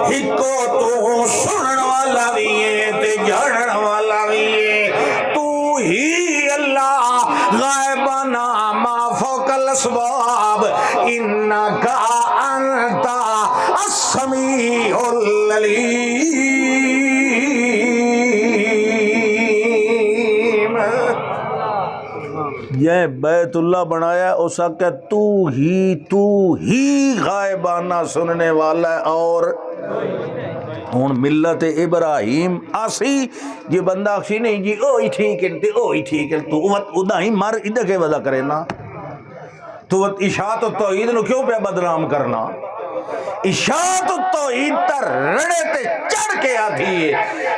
ہکو تو سنن والا بھی ہے تے جانن والا بھی ہے، تو ہی اللہ غائبانہ ما فوق الاسباب، انکا انت السمیع العلیم۔ یہ بیت اللہ بنایا اس کا تو ہی غائبانہ سننے والا ہے۔ اور ہوں ملت ابراہیم آسی یہ بندہ آخسی نہیں جی او ہی ٹھیک ہے تے او ہی ٹھیک ہے، تو ادا ہی مر ادھر کے ودا کرے نا، تو اشاعت التوحید نو کیوں پہ بدنام کرنا؟ اشاعت التوحید تر رڑے تے چڑھ کے آتی ہے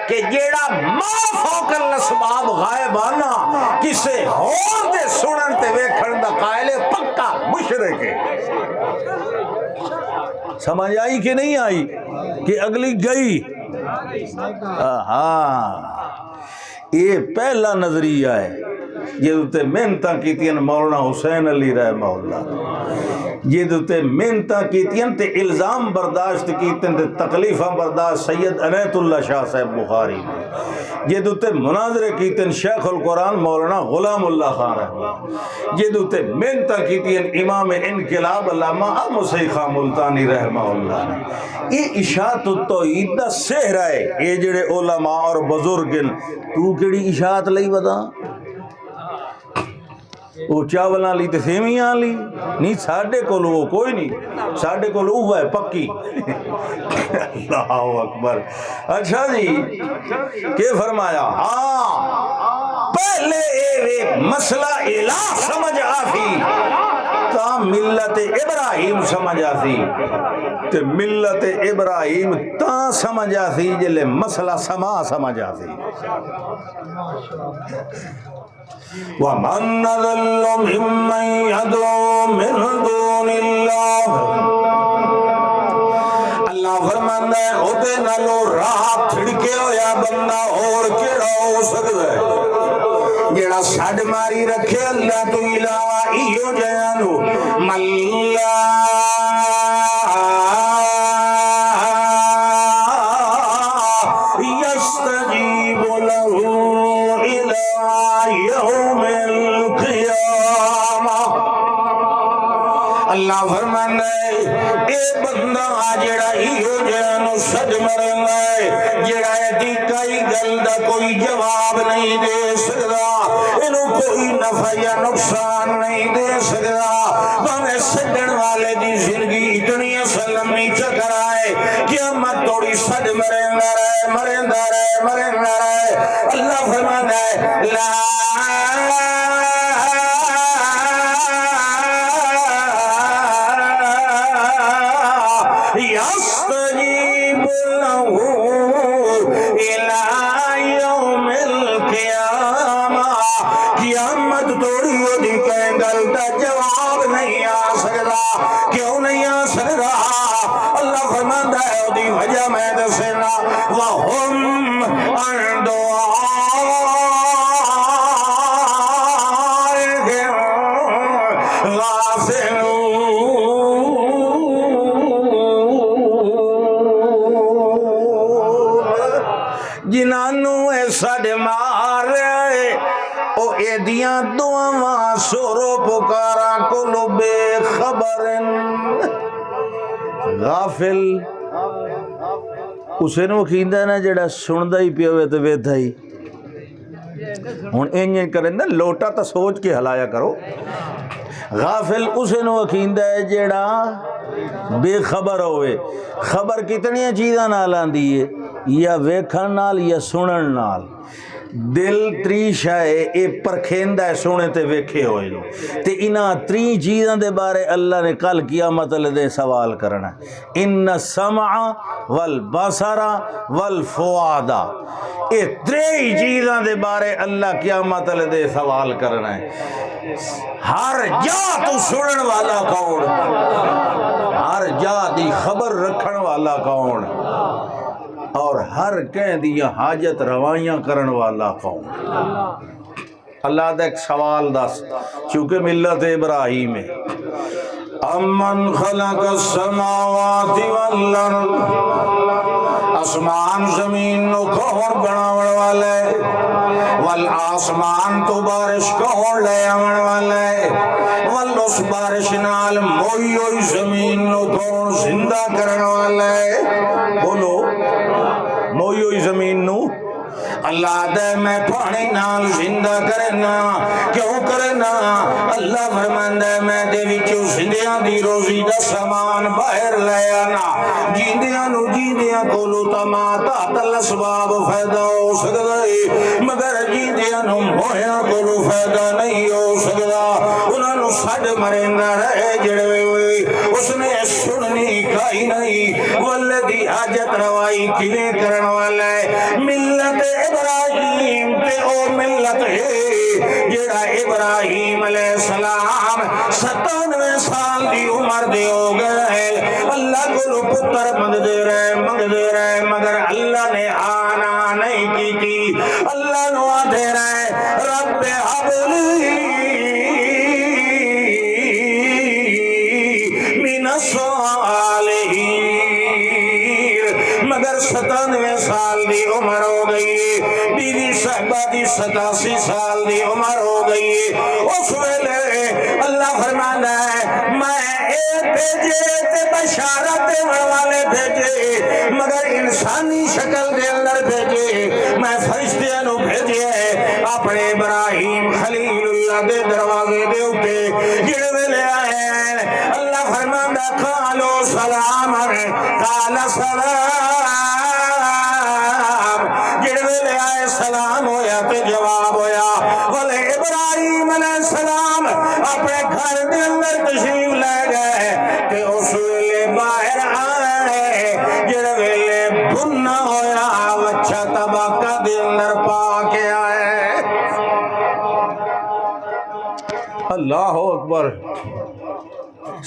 کہ جیڑا ما فوق الاسباب غائبانہ کسے اور دے سنن تے ویکھن دا قائل پکا مشرک ہے۔ سمجھ آئی کہ نہیں آئی کہ اگلی گئی؟ ہاں یہ پہلا نظریہ ہے جدے محنتاں کیتیاں مولانا حسین علی رحمہ اللہ، جدے محنتاں کیتیاں تے الزام برداشت کیتیں تے تکلیفاں برداشت سید عنایت اللہ شاہ صاحب بخاری، جدے مناظرے کیتیں شیخ القرآن مولانا غلام اللہ خان رحمہ، جدے محنتاں کیتیاں امام انقلاب علامہ احمد صحیح خان ملتانی رحمہ اللہ۔ یہ اشاعت التوحید دا سحر ہے، یہ جڑے علماء اور بزرگ تو کیڑی اشاعت لئی بتا؟ وہ چاولاں لی تے سیویاں لی نہیں، ساڈے کول وہ کوئی نہیں، ساڈے کول وہ ہے پکی۔ اللہ اکبر۔ اچھا جی کہ فرمایا ہاں پہلے اے مسئلہ الہ سمجھ آتی تا ملت ابراہیم سمجھ آتی، تے ملت ابراہیم تا سمجھ آتی جلے مسئلہ سما سمجھ آتی۔ وَمَنْ أَضَلُّ مِمَّنْ يَدْعُو مِنْ دُونِ اللَّهِ، اللہ فرماندا ہے اوتے نالو راہ تھڑکے ہویا بندہ اور کیڑا ہو سکدا ہے جیڑا سڈ ماری رکھے اللہ تو علاوہ ایو جانو ملا یستجیب لہو یوم القیامہ۔ اللہ فرمانا ہے اے بندہ جڑا ایو جانو سج مرن ہے، جڑا دی کئی گل دا کوئی جواب نہیں دے سکدا، اینو کوئی نفع یا نقصان نہیں دے سکدا، بھاویں سجن والے دی زندگی اتنی لمبی چکر آئے قیامت توڑی سج مرندا رہے مرندا رہے مرندا رہے۔ اللہ فرمانا ہے لا یستجیب لہو الی یوم القیامہ، قیامت توڑی ہو دی کہیں گل دا جواب نہیں آ سکتا۔ کیوں نہیں آ سکتا؟ اللہ فرماتا ہے او دی وجہ میں دسنا، وَهُمْ عَنْ دُعَائِهِمْ غَافِلُونَ۔ جنانوں اے ساڈے مار رہے او اے دیاں دعاواں سورو پکارا کولو بے خبرن۔ غافل اسے نو کھیندا نا جڑا سندا ہی پیا ہوئے تے ویدھا ہی، ہوں انج کریں نا لوٹا تو سوچ کے ہلایا کرو. غافل اسے نو اکھیندا ہے جیڑا بے خبر ہوئے. خبر کتنی چیزاں نال آندی ہے, یا ویکھن نال یا سنن نال. دل تری شائے اے پرکھیندا ہے سنے تے ویکھے ہوئے نو, تے انہاں تری چیزاں دے بارے اللہ نے کل قیامت دے سوال کرنا. ان السمع والبصر والفؤاد, اے تری چیزاں دے بارے اللہ قیامت دے سوال کرنا ہے. ہر جا تو سنن والا کون, ہر جا دی خبر رکھن والا کون, اور ہر کہیں دیا حاجت روائیاں کرن والا کون. اللہ دا ایک سوال دس, چونکہ ملت ابراہیم ہے. امن خلق السماوات والارض, آسمان زمین نو کون بناون والے, والآسمان تو بارش کون لے آون والے, والس بارش نال موئی ہوئی زمین نو کون زندہ کرن والے. بولو موئی ہوئی زمین نو اللہ دے میں پانی نال زندہ کرنا. کیوں کرنا؟ اللہ فرماندا ہے میں دے وچوں زندیاں دی روزی دا سامان باہر لے آنا. جیندیاں نو جیندیاں کولو تما تحت الاسباب فائدہ ہو سکدا ہے, مگر جیندیاں نو موہیاں کولو فائدہ نہیں ہو سکدا. انہاں نو سڈ مریندا رہے جڑے اس نے سننی کائی نہیں. والذی حاجت روائی کیویں کرن والا ہے؟ ملت ابراہیم تے او ملت ہے جڑا ابراہیم علیہ السلام 97 سال دی عمر دے ہو گئے. اللہ کو پتر منگدے رہے مگر اللہ نے آنا نہیں کی. اللہ نو آدھے رہے رب حبلی من الصالحین, مگر 97 سال دی عمر ہو گئی. بیوی صاحبہ دی 87 سال دی عمر ہو گئی. اس ویلے اللہ فرمانا ہے میں اے بھیجے تے بشارت دینے والے بھیجے, مگر انسانی شکل دے اندر بھیجے. میں فرشتیاں نو بھیجے اپنے ابراہیم خلیل اللہ دے دروازے دے اوتے. جڑے ویلے آئے اللہ فرماندا قالو سلام قال سلام, جڑے ویلے آئے سلام ہویا تے جواب ہویا. بولے ابراہیم علیہ السلام اپنے گھر دے اندر تشریف لے گئے تے اس ویلے باہر آئے. جڑے ویلے بھنا ہویا وچھا طبقہ دے اندر پا کے آئے. اللہ اکبر.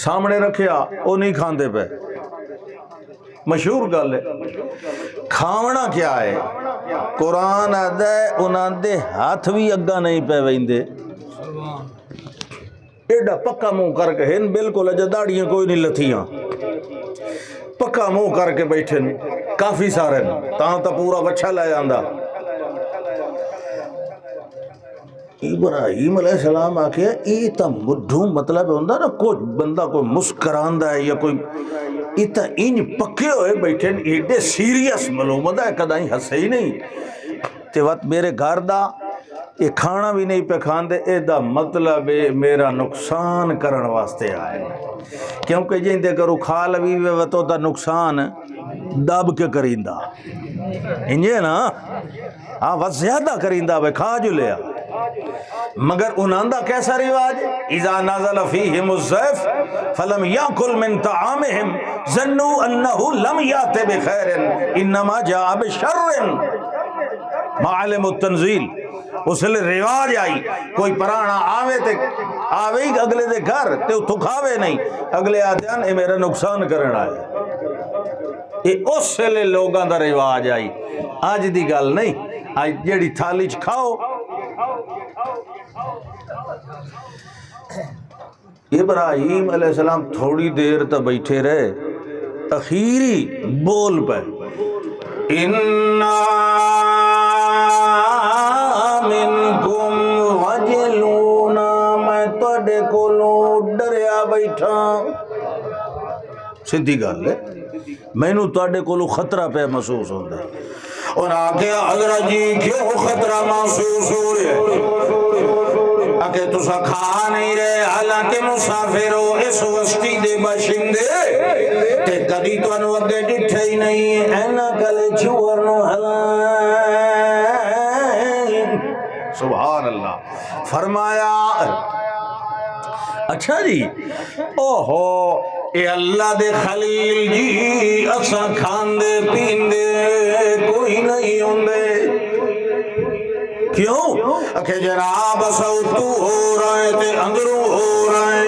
سامنے رکھیا وہ نہیں کھاندے پہ. مشہور گل ہے. کھاونا کیا ہے؟ قرآن آدھا ہے انہاں دے ہاتھ بھی اگا نہیں پہ ویندے. ایڈا پکا منہ کر کے ہن بالکل اجا داڑیاں کوئی نہیں لتھیاں, پکا منہ کر کے بیٹھے کافی سارے تاں تا پورا وچھا لے جاندا. ابراہیم علیہ السلام آکھیا یہ تا مڈھوں مطلب ہوندا نا کوئی بندہ کوئی مسکراندا ہے یا کوئی ایتا انج پکے ہوئے بیٹھے ایڈے سیریس معلومات ہے کدائیں ہسے ہی نہیں. تے وقت میرے گھر دا یہ کھانا بھی نہیں پہ کھاندے, اے دا مطلب میرا نقصان کرن واسطے آئے. کیونکہ جن دے کرو کھا لوی وطو دا نقصان دب کے کریندا انجے نا, ہاں وقت زیادہ کریندا بے کھا جو لیا. مگر انہاں دا کیسا رواج؟ اذا نازل فیہم الضیف فلم یاکل من طعامہم ظنوا انہ لم یات بخیر انما جاء بشر معلم التنزیل. اس لئے رواج آئی کوئی پرانا آوے تے آوے ہی اگلے دے گھر تے اتھو کھاوے نہیں, اگلے آدھیان اے میرا نقصان کرن آئے. یہ اس لئے لوگاں دا رواج آئی. آج دی گل نہیں, آج جیڑی تھالی چ کھاؤ. ابراہیم علیہ السلام تھوڑی دیر تا بیٹھے رہے, اخیری بول پہ اِنَّا مِنْكُمْ وَجِلُونَ, میں توڑے کولوں ڈریا بیٹھا. سدھی گل ہے, میں نو توڑے کولوں خطرہ پہ محسوس ہوتا ہے. انہاں آکھیا حضرت جی کیوں خطرہ محسوس ہو رہے کہ تسا کھا نہیں رہے حالانکہ مسافر ہو اس وسطی دے باشندے تے کدی تانوں اگے ڈٹھے ہی نہیں اینا کلے چور نو ہلائیں سبحان اللہ فرمایا اچھا جی اوہو اے اللہ دے خلیل جی اساں کھاندے پیندے کوئی نہیں ہوندے کیوں کہ جناب اسا اتو ہو رہے تے اندروں ہو رہے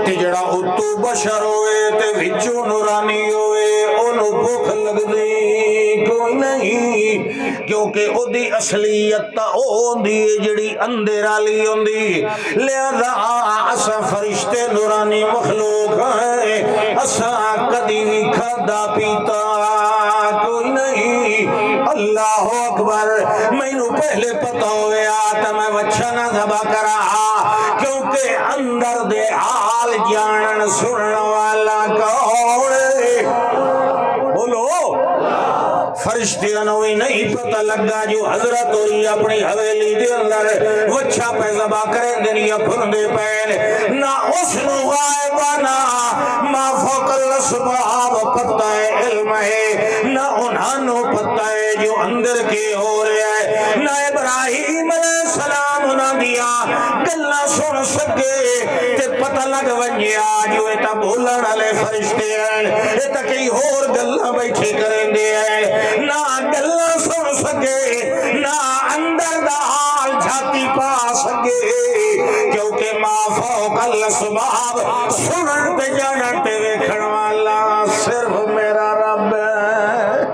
تے جڑا اتو بشر ہوئے تے وچوں نورانی ہوئے انہوں بھوک لگ دی کوئی نہیں کیونکہ او دی اصلیت تا او ہوندی جڑی اندر والی ہوندی لہذا اسا فرشتے نورانی مخلوق ہیں اسا کدی نہیں کھادا پیتا کوئی نہیں اللہ اکبر مینوں پہلے پتہ ہویا تا میں وچھا نہ ذبح کرا کیونکہ اندر دے حال جانن سنن والا کون بولو فرشتیاں نو نہیں پتہ لگا جو حضرت ہوئی اپنی حویلی دے اندر وچھا پہ ذبح کریں دنیا پھندے پین نہ اس نو غائبانہ ما فوق الاسباب پتہ علم ہے نہ انہوں پتہ ہے جو اندر کے ہو رہے ہیں نہ ابراہیم علیہ السلام انہوں دیا گلہ سن سکے تے پتہ لگ ونجیا جو ایتا بولن علیہ فرشتے ہیں ایتا کئی اور گلہ بیٹھے کریں دے ہیں نہ گلہ سن سکے نہ اندر دا حال جھاتی پا سکے کیونکہ ما فوق الاسباب سنن تے جانن تے ویکھن والا صرف میرا رب ہے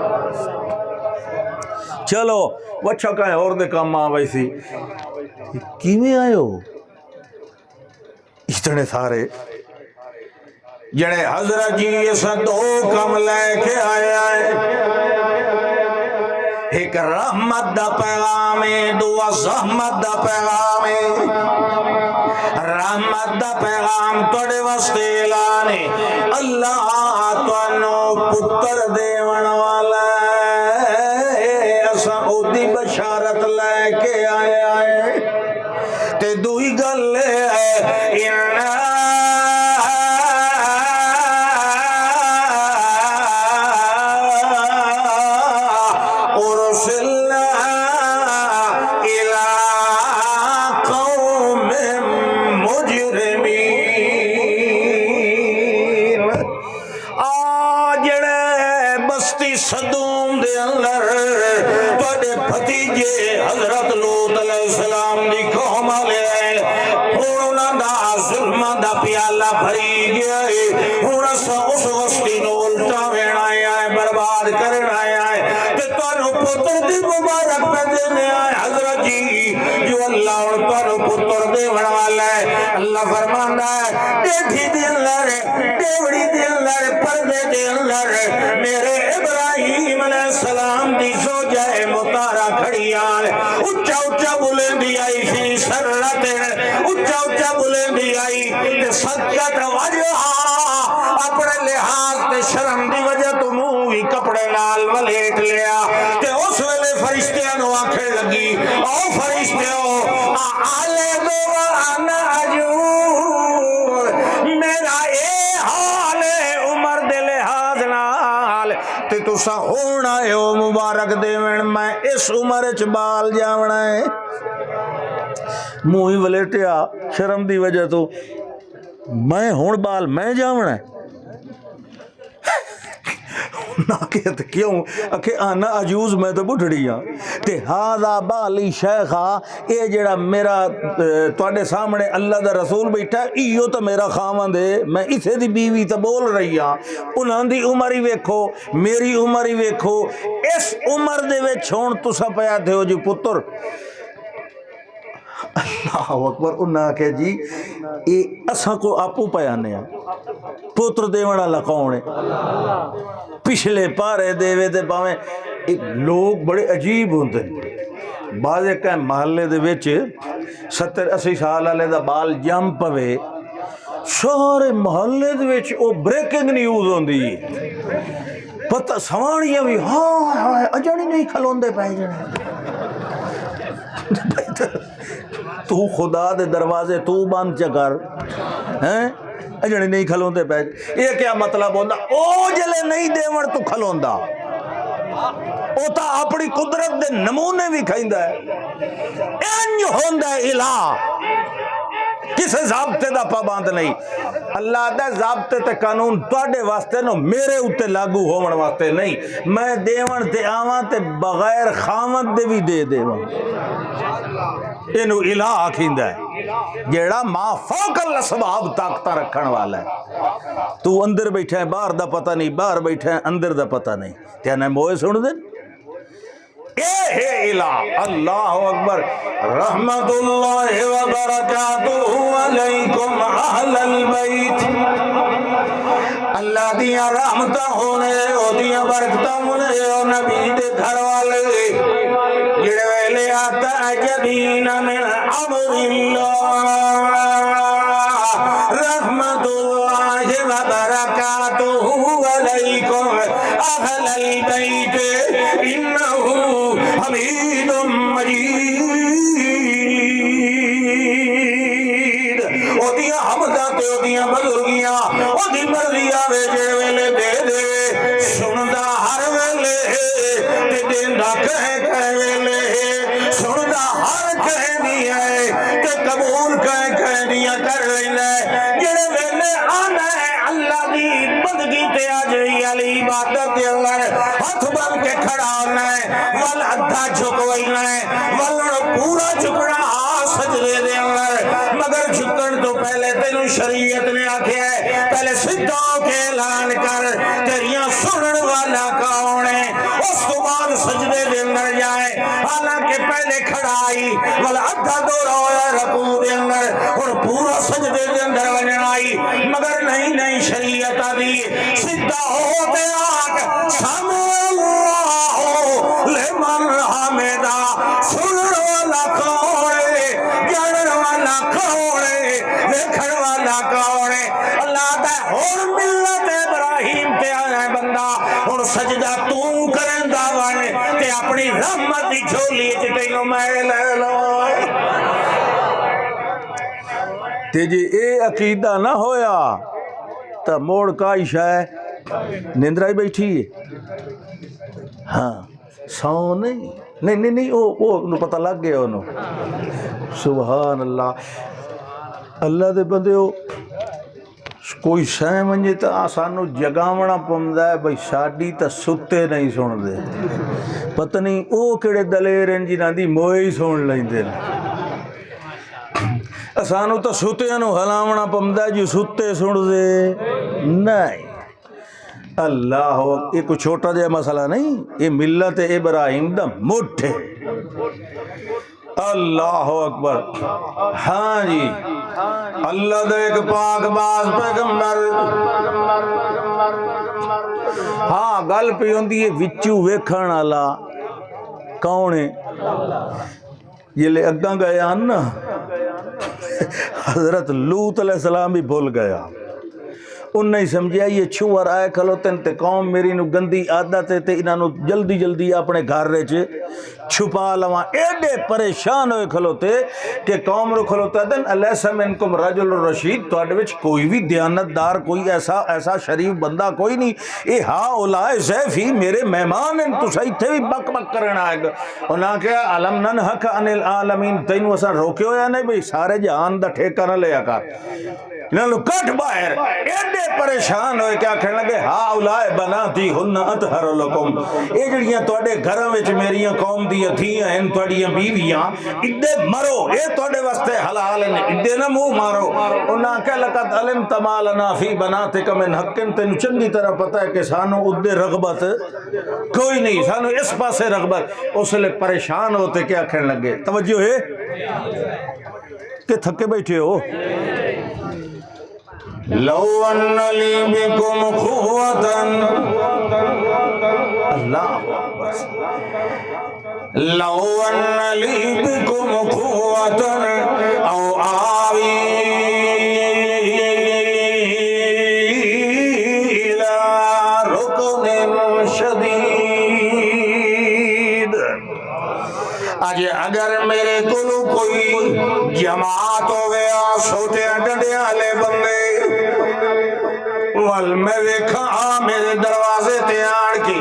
چلو وچھا کہیں اور دے کام آ ویسی کیویں آئے ہو اتنے سارے جڑے حضرت جی اسا دو کم لے کے آئے آئے ایک رحمت دا پیغام ہے دعا زحمت دا پیغام ہے رحمت دا پیغام توڑے واسطے اعلان ہے اللہ توانو پتر دیون والا ہے اسا او دی بشارت لے کے آئے آئے تے دوئی گل ہے صدوم دے اندر بڑے بھتیجے حضرت لوط علیہ السلام دی قوم والے انہاں دا ظلم دا پیالہ بھری گیا ہے ہن اس وسطی نو الٹا وینا ہے برباد کرنا ہے تے تانوں پتر دی مبارک پہ دینے آئے حضرت جی جو اللہ اور تانوں پتر دیون والا ہے اللہ فرماندا ہے ڈیٹھی دے اندر ڈیوڑی دے اندر پردے دے اندر میرے ابراہیم علیہ السلام دی زوجہ مطارہ کھڑی آئے اچھا اچھا بلندی آئی فی سرت اچھا اچھا بلندی آئی تے سجت وجہ اپنے لحاظ تے شرم دی وجہ تو مووی کپڑے نال ولیٹ لیا تے اس ویلے فرشتیاں نو آنکھیں لگی او فرشتیوں آلے دو آنا عجور میرا اے حال عمر دے لحاظ نال تے تسا ہونا ہے او مبارک دیون میں اس عمر چ بال جاونا ہے موہی ولیٹیا شرم دی وجہ تو میں ہون بال میں جاونا ہے نہ کہتے کیوں کہ آنا عجوز میں تو بڑھڑی ہاں تے ہاذا بالی شیخا اے جڑا میرا تواڈے سامنے اللہ دا رسول بیٹھا ایو تو میرا خاوند ہے میں اسے دی بیوی تو بول رہی ہاں انہاں دی عمر ہی ویکھو میری عمر ہی ویکھو اس عمر دے وچ ہون تسا پیا تھے ہو جو پتر اللہ اکبر انہاں کہ جی اے اساں کو آپو پیانے ہیں پتر دیون والا کون ہے پچھلے پارے دیوے تے پاویں لوگ بڑے عجیب ہوندے بعض ایک محلے دے وچ 70-80 سال والے دا بال جم پوے سارے محلے دے وچ او بریکنگ نیوز ہوندی پتہ سوانیاں بھی ہاں اجڑی نہیں کھلوندے پے جنے تو خدا دے دروازے تو بند چ کر ہیں اجڑی نہیں کھلوندے پے یہ کیا مطلب ہوندا او جلے نہیں دیون تو کھلوندا او تا اپنی قدرت دے نمونے بھی کھیندا ہے انج ہوندا ہے الہ کسے ضابطے دا پابند نہیں اللہ دے ضابطے تے قانون تواڈے واسطے نو میرے اوتے لاگو ہون واسطے نہیں میں دیون تے آواں تے بغیر خاوند دے بھی دے دیواں اینو الہ آکھیندا ہے جیڑا ما فوق الاسباب طاقت رکھن والا ہے تو اندر بیٹھا ہے باہر دا پتہ نہیں باہر بیٹھا ہے اندر دا پتہ نہیں تے نے موئے سن دے اے ہے الہ اللہ اکبر رحمت اللہ وبرکاتہ علیکم اہل البیت اللہ دیا رحمتہ ہونے او دیا برکتہ ہونے او نبی دے گھر والے جڑے ویلے آتا جبین من امر اللہ رحمت اللہ وبرکاتہ علیکم اہل البیت انہو حمید مجید او دیا حمدہ تے او دیا بزرگیاں او دی مرضی آوے جے ویلے دے دے سندا ہر ویلے تے دیندا کہے ویلے سندا ہر کہے دیا تے قبول کہے دیا کر لینا جڑے ویلے آنا ہے اللہ دی بندگی تے آ جئی علی عبادت اللہ ہاتھ بن کے کھڑا ہونا ہے ول ادھا جھکوئنا ہے ول پورا جھکنا سجدے دے اندر مگر جھکن تو پہلے تینوں شریعت نے آکھیا ہے پہلے سجدوں کے اعلان کر تیریاں سنن والا کون ہے اس کو بعد سجدے دے اندر جائے حالانکہ پہلے کھڑائی ول ادھا دورہ ہویا رکوع دے اندر اور پورا سجدے دے اندر وجنائی مگر نہیں شریعت آدھی سجدہ ہوتے آگ سامو اللہ لمن حمدہ سنن والا کھوڑے جڑن والا کھوڑے دیکھن والا کھوڑے اللہ دا اور ملت ابراہیم تے آیا بندہ اور سجدہ تو کرندہ وانے تے اپنی رحمت دی جھولی تینوں میں لے لو تے جے اے عقیدہ نہ ہویا تا موڑ کا عشاء نیندرہ ہی بیٹھی ہے ہاں سو نہیں او پتہ لگ گیا انہوں سبحان اللہ اللہ دے بندے ہو کوئی شے منجے تا آسانو جگاونا پمدا ہے بھئی ساڈی تا ستے نہیں سن دے پتہ نہیں او کڑے دلیر ہیں جنہاں دی موئی سن لیندے اسانو تو ستے نو ہلاونا پمدا ہے جو ستے سن دے نہیں اللہ یہ کوئی چھوٹا جا مسئلہ نہیں یہ ملت ابراہیم دا مٹھ ہے اللہ اکبر ہاں جی اللہ دا ایک پاک باز پیغمبر ہاں گل پہ ہوندی ہے وچو ویکھن والا کون ہے یہ لے اگاں گیا نا حضرت لوط علیہ السلام بھی بھول گیا ان نہیں سمجھیا یہ چھوار آئے کھلوتے تے قوم میری نو گندی عادت تے انہاں نو جلدی اپنے گھر رچ چھپا لواں ایڈے پریشان ہوئے کھلوتے کہ قوم رو کھلوتا دن الیس منکم رجل رشید تو اڈ وچ کوئی بھی دیانتدار کوئی ایسا شریف بندہ کوئی نہیں اے ہا اولائے زیفی میرے مہمان ہیں تو صحیح تھے بھی بک کرنا آئے گا انہاں کہا علم ننحک عن العالمین تینو اسا روکے ہویا نہیں بھئی سارے جہان دا ٹھیکہ نہ لیا کر انہوں کٹ باہر ایڈے پریشان ہوئے کیا کہنے لگے ہا اولائے بناتی ہن اطہر لکم اے جڑیاں توڑے گھروں وچ میریاں قوم دیاں تھیاں ہیں توڑیاں بیویاں ادھے مرو اے توڑے واسطے حلال ہیں ادھے نہ منہ مارو انہاں کہ لقد علمت ما لنا فی بناتک من حق تینو چنگی طرح پتہ ہے کہ سانو ادھے رغبت کوئی نہیں سانو اس پاسے رغبت اس لئے پریشان ہوتے کیا کہنے لگے توجہ ہے کہ تھکے بیٹھے ہو لو ان لی بکم قوتا اللہ لو ان لی بکم قوتا او آوی الى رکن جماعت ہو گیا سوٹیاں ڈنڈیاں لے بندے وال میں ویکھا میرے دروازے تے آن کی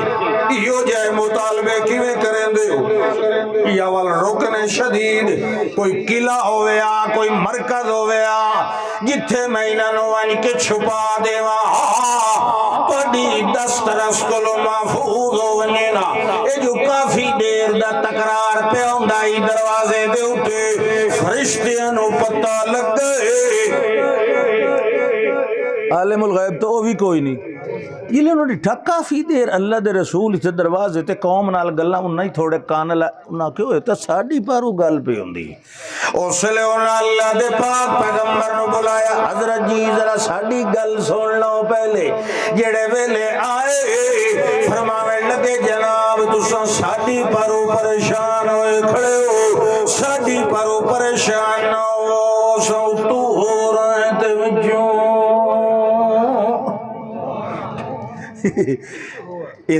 یہ جائے مطالبے کیویں کریں دے ہو یا وال رکن شدید کوئی قلعہ ہو گیا کوئی مرکز ہو گیا جتھے میں انہوں ان کے چھپا دے وہاں پڑی دسترس کلو محفوظ ہو ونینا اے جو کافی دیر دا تقرار پہ ہوندائی دروازے دے اٹھے فرشتیاں نو پتہ لگ گئے عالم الغیب تو وہ بھی کوئی نہیں یہ لے انہوں نے ٹھکا فی دیر اللہ دے رسول سے دروازے تے قوم نال گلاں انہاں تھوڑے کان نہ کیوں ہے تا ساڈی پارو گل پہ ہوندی اس لے انہاں اللہ دے پاک پیغمبر نو بلایا حضرت جی ذرا ساڈی گل سن لو پہلے جڑے ویلے آئے فرماوے لگے جناب تساں ساڈی پارو پریشان ہوئے کھڑے ہو ساڈی پارو پریشان نہ ہو سو تو ہو رہے تے وچوں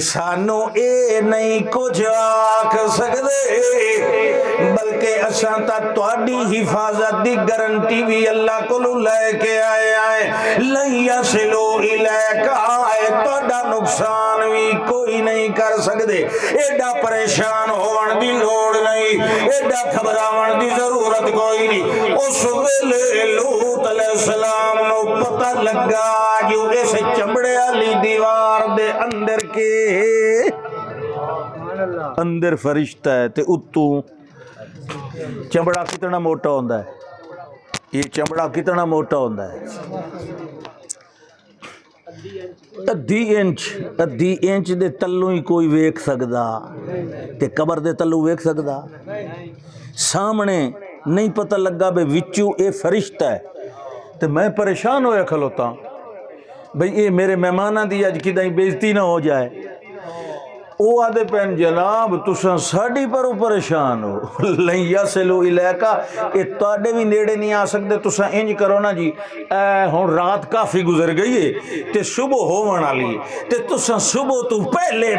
سانو اے نہیں کچھ آکھ سکدے بلکہ اساں تا تہاڈی حفاظت دی گارنٹی بھی اللہ کولوں لے کے آئے آئے لن یصلو الیک آئے تہاڈا نقصان بھی کوئی نہیں کر سکدے ایڈا پریشان ہون دی لوڑ نہیں ایڈا گھبراون دی ضرورت کوئی نہیں اس ویلے لوط علیہ السلام نو پتہ لگا جو اس چمڑے والی دیوار دے اندر کے اندر فرشتہ ہے تے اتوں چمڑا کتنا موٹا ہوندا ہے یہ چمڑا کتنا موٹا ہوندا ہے ادھی انچ دے تلوں ہی کوئی ویکھ سکدا تے قبر دے تلوں ویکھ سکدا سامنے نہیں پتہ لگا بے وچوں اے فرشتہ ہے تے میں پریشان ہویا کھلوتا بھئی اے میرے مہمانہ دی اج کدائیں بےزتی نہ ہو جائے او آدھے پہن جناب تساں ساڈی پرو پریشان ہو لن یصلو الیکا اے تواڈے بھی نیڑے نہیں آ سکدے تساں انج کرو نا جی ہن رات کافی گزر گئی ہے تے صبح ہون والی تے تساں صبح تو پہلے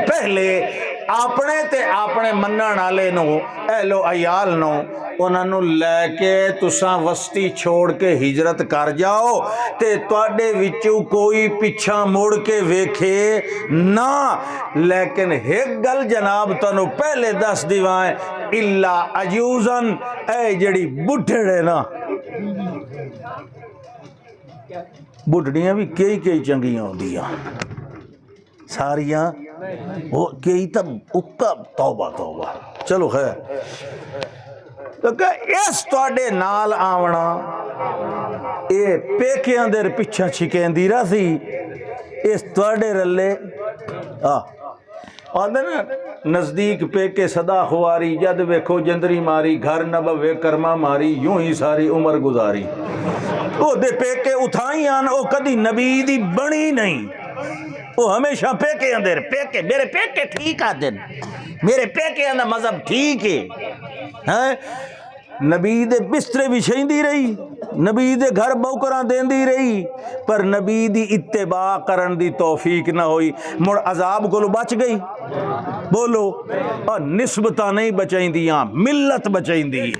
اپنے منن والے نو اہل و عیال نو انہاں نو لے کے تساں وسطی چھوڑ کے ہجرت کر جاؤ تے تواڈے وچوں کوئی پیچھا مڑ کے ویکھے نہ لیکن ایک گل جناب تانوں پہلے دس دیوائیں الا عجوزن اے جڑی بڈھڑے نا بڈھڑیاں بھی کئی چنگیاں ہوندیاں ساریاں وہ کئی تب اکا توبہ چلو خیر اس تواڈے نال آونا اے پیکیاں دیر پچھا چھکیندی رہا سی اس تواڈے رلے آدھے نا نزدیک پیکے صدا خواری جد ویکھو جندری ماری گھر نبوے کرما ماری یوں ہی ساری عمر گزاری او دے پیکے اٹھائی آن او کدی نبی دی بنی نہیں وہ ہمیشہ پیکے اندر پیکے میرے پیکے ٹھیک آدن میرے پیکے اندر مذہب ٹھیک ہے نبی دے بسترے بچھائیں دی رہی نبی دے گھر بوکراں دین دی رہی پر نبی دی اتباع کرن دی توفیق نہ ہوئی مڑ عذاب کو بچ گئی بولو اور نسبتہ نہیں بچائیں دیاں ملت بچائیں دی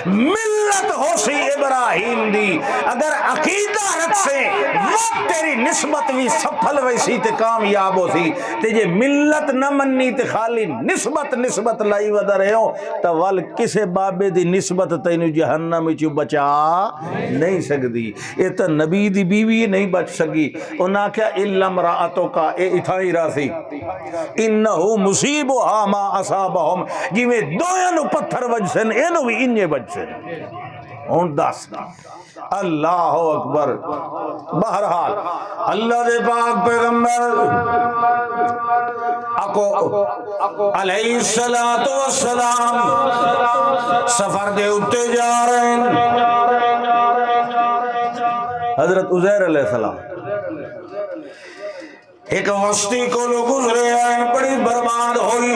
ملت ہو سی ابراہیم دی اگر عقیدہ رکھ سے وہ تیری نسبت بھی سفل ویسی تے کامیاب ہو سی تے جے ملت نہ منی تے خالی نسبت لائی ودہ رہے ہو تو وال کسے بابے دی نسبت تینو جہنم چو بچا نہیں سکتی یہ تو نبی دی بیوی نہیں بچ سکی انہاں کیا الا امرأتو کا اے اتھائی راسی انہو مصیبہا ما اصابہم جی میں دویاں پتھر وجسن اینو بھی انجے وجسن ہون دس اللہ اکبر بہرحال اللہ دے پاک پیغمبر علیہ السلام سفر دے اٹھے جا رہے ہیں حضرت عزیر علیہ السلام ایک وسطی کو گزرے ہیں بڑی برباد ہوئی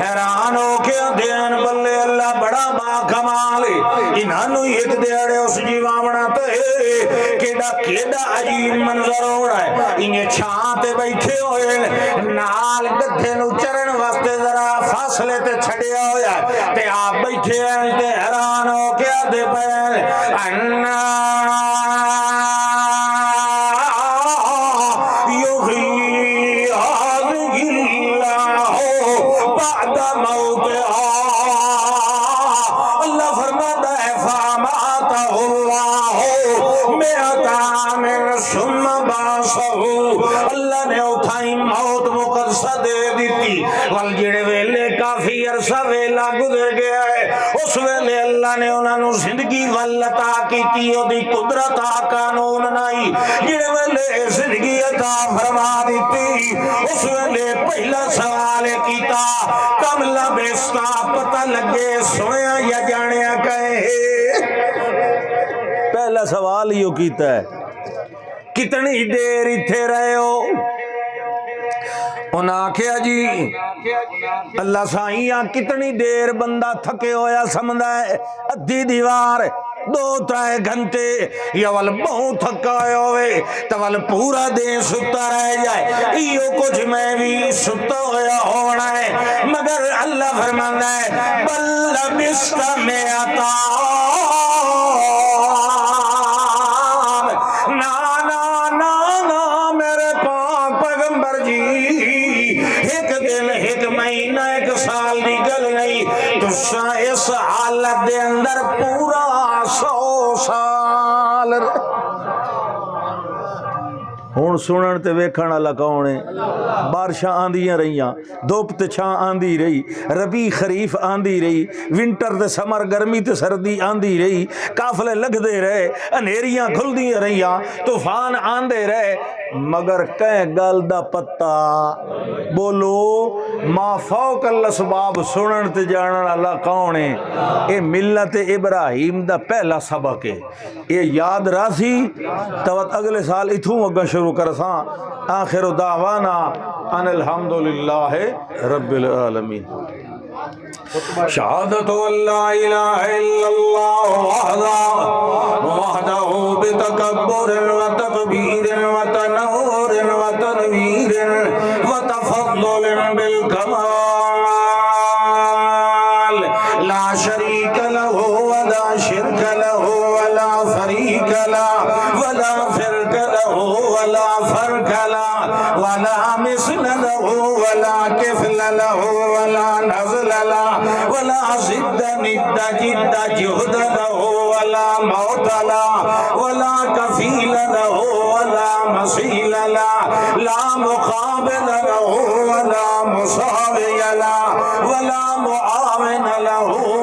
حیران ہو کے دین بلے اللہ بڑا با کمال انہوں ایک دیڑے اس جیوامنا تو کیڑا عجیب منظر ہو رہا ہے انہیں چھانتے بیٹھے ہوئے نال گدھے نو چرن واسطے ذرا فاصلے تے چھڑیا ہویا ہے تے آپ بیٹھے ہیں تے حیران ہو کے دے پہن انہا اللہ نے اٹھائی موت مقدسہ دے دیتی والجڑے ویلے کافی عرصہ ویلا گزر گیا ہے اس ویلے اللہ نے انہوں نے زندگی والعطا کی تیو دی قدرت قانون نائی جڑے ویلے زندگی عطا فرما دیتی اس ویلے پہلا سوال کیتا کم لبستا پتہ لگے سویا یا جانیا کہے پہلا سوال ہی کیتا ہے کتنی دیر اتھے رہے ہو انہاں آکھیا جی اللہ سائیاں کتنی دیر بندہ تھکے ہویا سمجھا ہے ادھی دیوار 2-3 گھنٹے یا ول بہت تھکا ہوئے تو ول پورا دن ستا رہ جائے ایو کچھ میں بھی ستا ہویا ہونا ہے مگر اللہ فرمانا ہے بل لبست میعتا اس حالت دے اندر پورا 100 سال ہون سنن تے ویکھن والا کون ہے بارشاں آندیاں رہیاں دھوپ تے چھاں آندی رہی ربی خریف آندی رہی ونٹر تے سمر گرمی تے سردی آندی رہی قافلے لگدے رہے انہیریاں کھلدیاں رہیاں طوفان آندے رہے مگر کہیں گل دا پتہ بولو ما فوق الاسباب سنن تے جانن والا کون ہے اے ملت ابراہیم دا پہلا سبق ہے اے یاد راسی تو اگلے سال اتھوں اگا شروع کرساں آخر دعوانا ان الحمدللہ رب العالمین شہادت اللہ الہ الا اللہ وحدہ بتکبر و تکبیر و تنور و تنویر و تفضل بالکمال لا شریک لہ ولا شرک لہ ولا فریق لہ ولا فرق لہ ولا فرق لہ ولا مثل لہ ولا کفل لہ ولا نزل لہ ولا ضد ند جد جہد لہ ولا موت لہ ولا کفیل لہ ولا مسیل لہ لا مقابل لہ ولا مساوی لہ ولا معاون لہ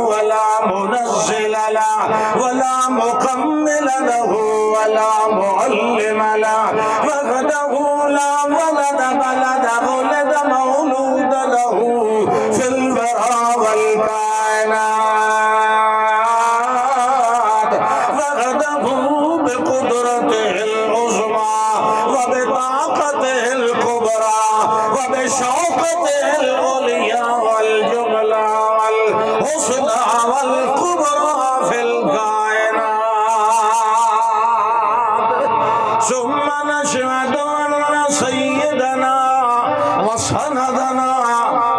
ولا منزل لہ ولا مکمل لہ ولا معلم لہ وحدہ لا ولد بلد ولد مولود لہ فی البراء والکائنات وحدہ بقدرتہ العظمى وبطاقتہ الکبریٰ وبشوقتہ العلیٰ والجملہ والحسنى والکبریٰ فی الکائنات ثم نشهد أن سيدنا وسندنا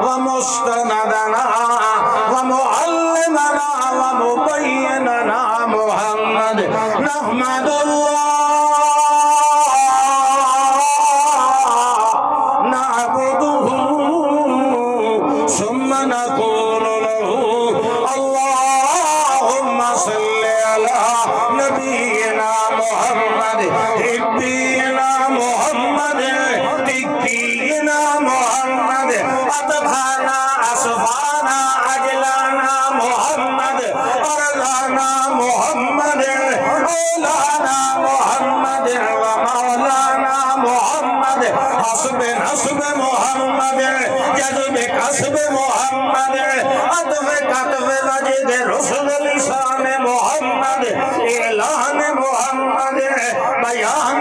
ومستندنا ومعلمنا ومبيننا محمد نحمد الله نعبده ثم نقول له اللهم صل على نبينا محمد حبينا محمد تكينا محمد أطفانا أصفانا أجلانا محمد أرضانا محمد أولانا محمد ومولانا محمد حسب نسب محمد جذب کسب محمد عطف قطف وجد رسل لسان محمد اعلان محمد بیان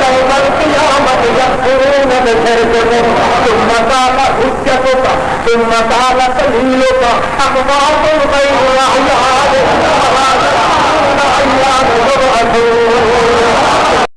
فيوم القيامة يكفرون بشرككم ثم قال حجتك ثم قال سبيلك أقطعتم غير أحيان فلا تدعون أيام تبعثون